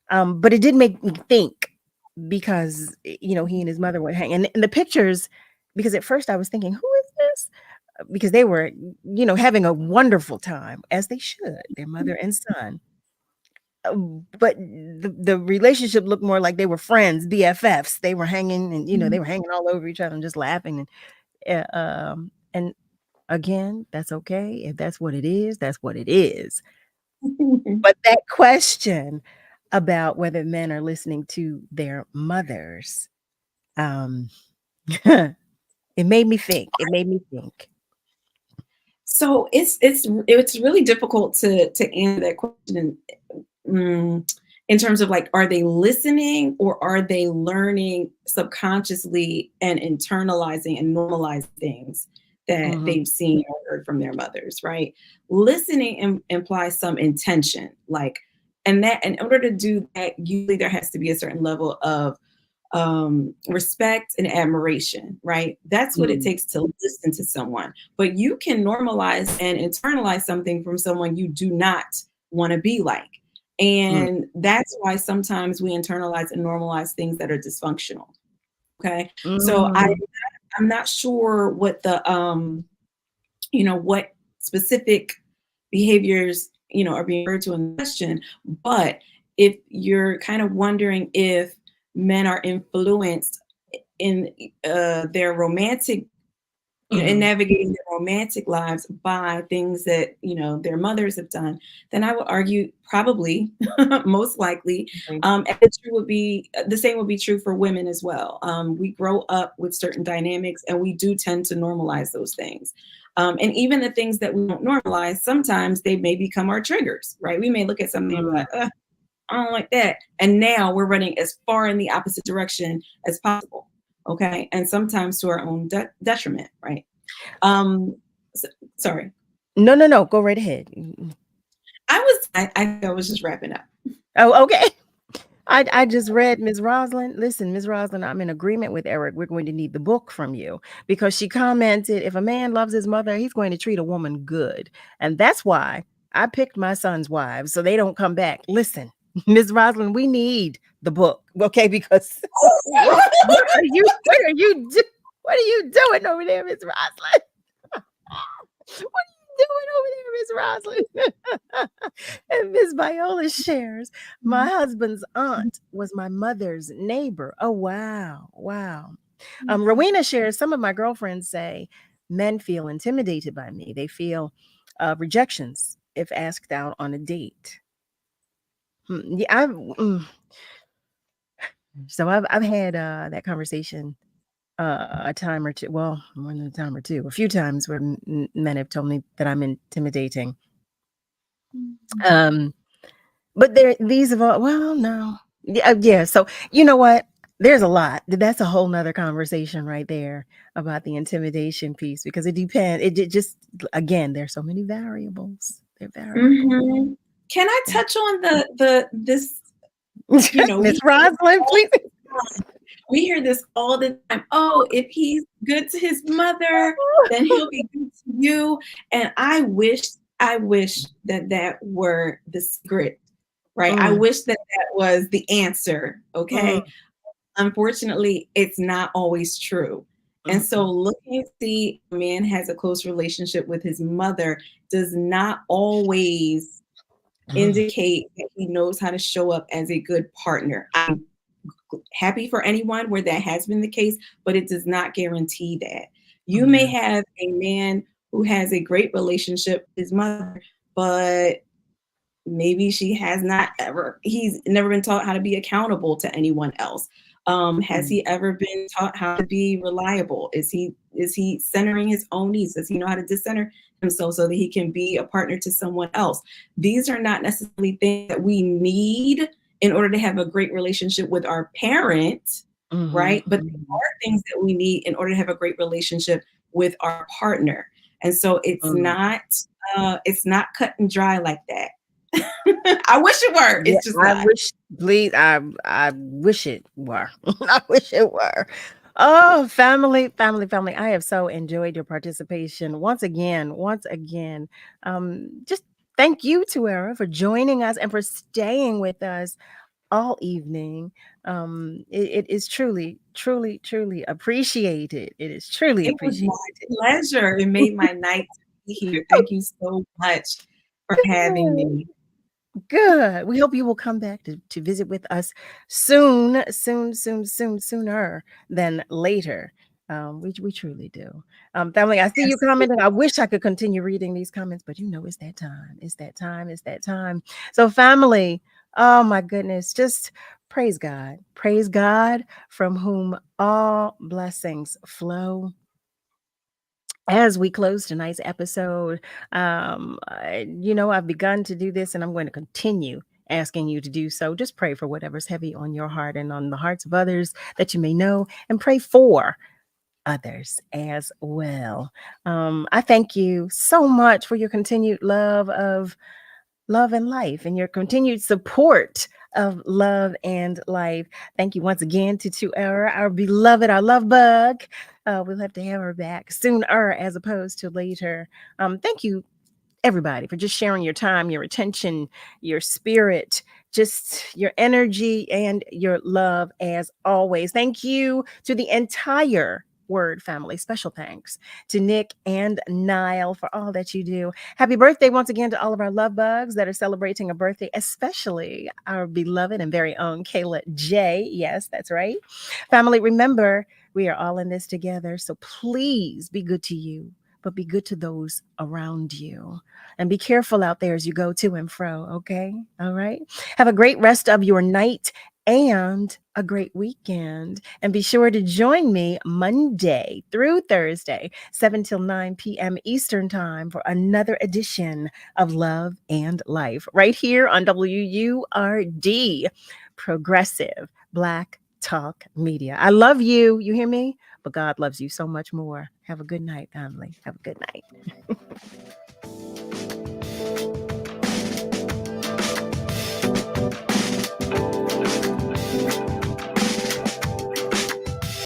But it did make me think, because, he and his mother would hang. And the pictures, because at first I was thinking, who is this? Because they were, having a wonderful time, as they should, their mother and son. but the relationship looked more like they were friends, BFFs. They were hanging, and they were hanging all over each other and just laughing. And again, that's okay. If that's what it is, that's what it is. But that question about whether men are listening to their mothers, it made me think. So it's really difficult to answer that question in terms of like, are they listening or are they learning subconsciously and internalizing and normalizing things that they've seen or heard from their mothers, right? Listening implies some intention, like, and that in order to do that, usually there has to be a certain level of respect and admiration, right? That's what it takes to listen to someone. But you can normalize and internalize something from someone you do not want to be like. And that's why sometimes we internalize and normalize things that are dysfunctional. Okay. So I'm not sure what the what specific behaviors are being referred to in the question, but if you're kind of wondering if men are influenced in their romantic, in navigating their romantic lives by things that their mothers have done, then I would argue probably, most likely, and the same would be true for women as well. We grow up with certain dynamics, and we do tend to normalize those things. And even the things that we don't normalize, sometimes they may become our triggers, right? We may look at something and be like, I don't like that. And now we're running as far in the opposite direction as possible. Okay. And sometimes to our own detriment. Right. Sorry. No. Go right ahead. I was just wrapping up. Oh, okay. I just read Ms. Roslyn. Listen, Ms. Roslyn, I'm in agreement with Eric. We're going to need the book from you because she commented, if a man loves his mother, he's going to treat a woman good. And that's why I picked my son's wives so they don't come back. Listen, Ms. Roslyn, we need the book, okay? Because what are you doing over there, Ms. Roslyn? What are you doing over there, Ms. Roslyn? And Ms. Viola shares, my husband's aunt was my mother's neighbor. Oh, wow. Rowena shares, some of my girlfriends say men feel intimidated by me. They feel rejections if asked out on a date. So I've had that conversation a time or two. Well, more than a time or two. A few times where men have told me that I'm intimidating. But these have all. Well, no. Yeah. So you know what? There's a lot. That's a whole nother conversation right there about the intimidation piece because it depends. It just again, there's so many variables. They're variables. Can I touch on this? Ms. Roslyn, please. We hear this all the time. Oh, if he's good to his mother, then he'll be good to you. And I wish that were the secret, right? I wish that was the answer. Okay. Unfortunately, it's not always true. And so looking to see a man has a close relationship with his mother does not always indicate that he knows how to show up as a good partner. I'm happy for anyone where that has been the case, but it does not guarantee that. You may have a man who has a great relationship with his mother, but maybe he's never been taught how to be accountable to anyone else. Has he ever been taught how to be reliable? Is he centering his own needs? Does he know how to discenter himself so that he can be a partner to someone else? These are not necessarily things that we need in order to have a great relationship with our parent, right? But there are things that we need in order to have a great relationship with our partner. And so it's not cut and dry like that. I wish it were. It's just I wish it were. I wish it were. Oh, family. I have so enjoyed your participation. Once again, just thank you, Tuera, for joining us and for staying with us all evening. It is truly appreciated. It is truly appreciated. It was my pleasure. It made my night to be here. Thank you so much for having me. Good. We hope you will come back to visit with us sooner than later. We truly do. Family, I see you commenting. I wish I could continue reading these comments, but it's that time. It's that time. It's that time. So, family, oh my goodness, just praise God. Praise God from whom all blessings flow. As we close tonight's episode, I've begun to do this and I'm going to continue asking you to do so. Just pray for whatever's heavy on your heart and on the hearts of others that you may know, and pray for others as well. I thank you so much for your continued love of love and life and your continued support of love and life. Thank you once again to Tuera, our beloved, our love bug. We'll have to have her back sooner as opposed to later. Thank you, everybody, for just sharing your time, your attention, your spirit, just your energy and your love as always. Thank you to the entire Word family. Special thanks to Nick and Niall for all that you do. Happy birthday once again to all of our love bugs that are celebrating a birthday, especially our beloved and very own Kayla J. Yes, that's right. Family, remember, we are all in this together. So please be good to you, but be good to those around you. And be careful out there as you go to and fro, okay? All right? Have a great rest of your night and a great weekend. And be sure to join me Monday through Thursday, 7 till 9 p.m. Eastern Time for another edition of Love and Life right here on WURD, Progressive Black Talk Media. I love you. You hear me? But God loves you so much more. Have a good night, family. Have a good night.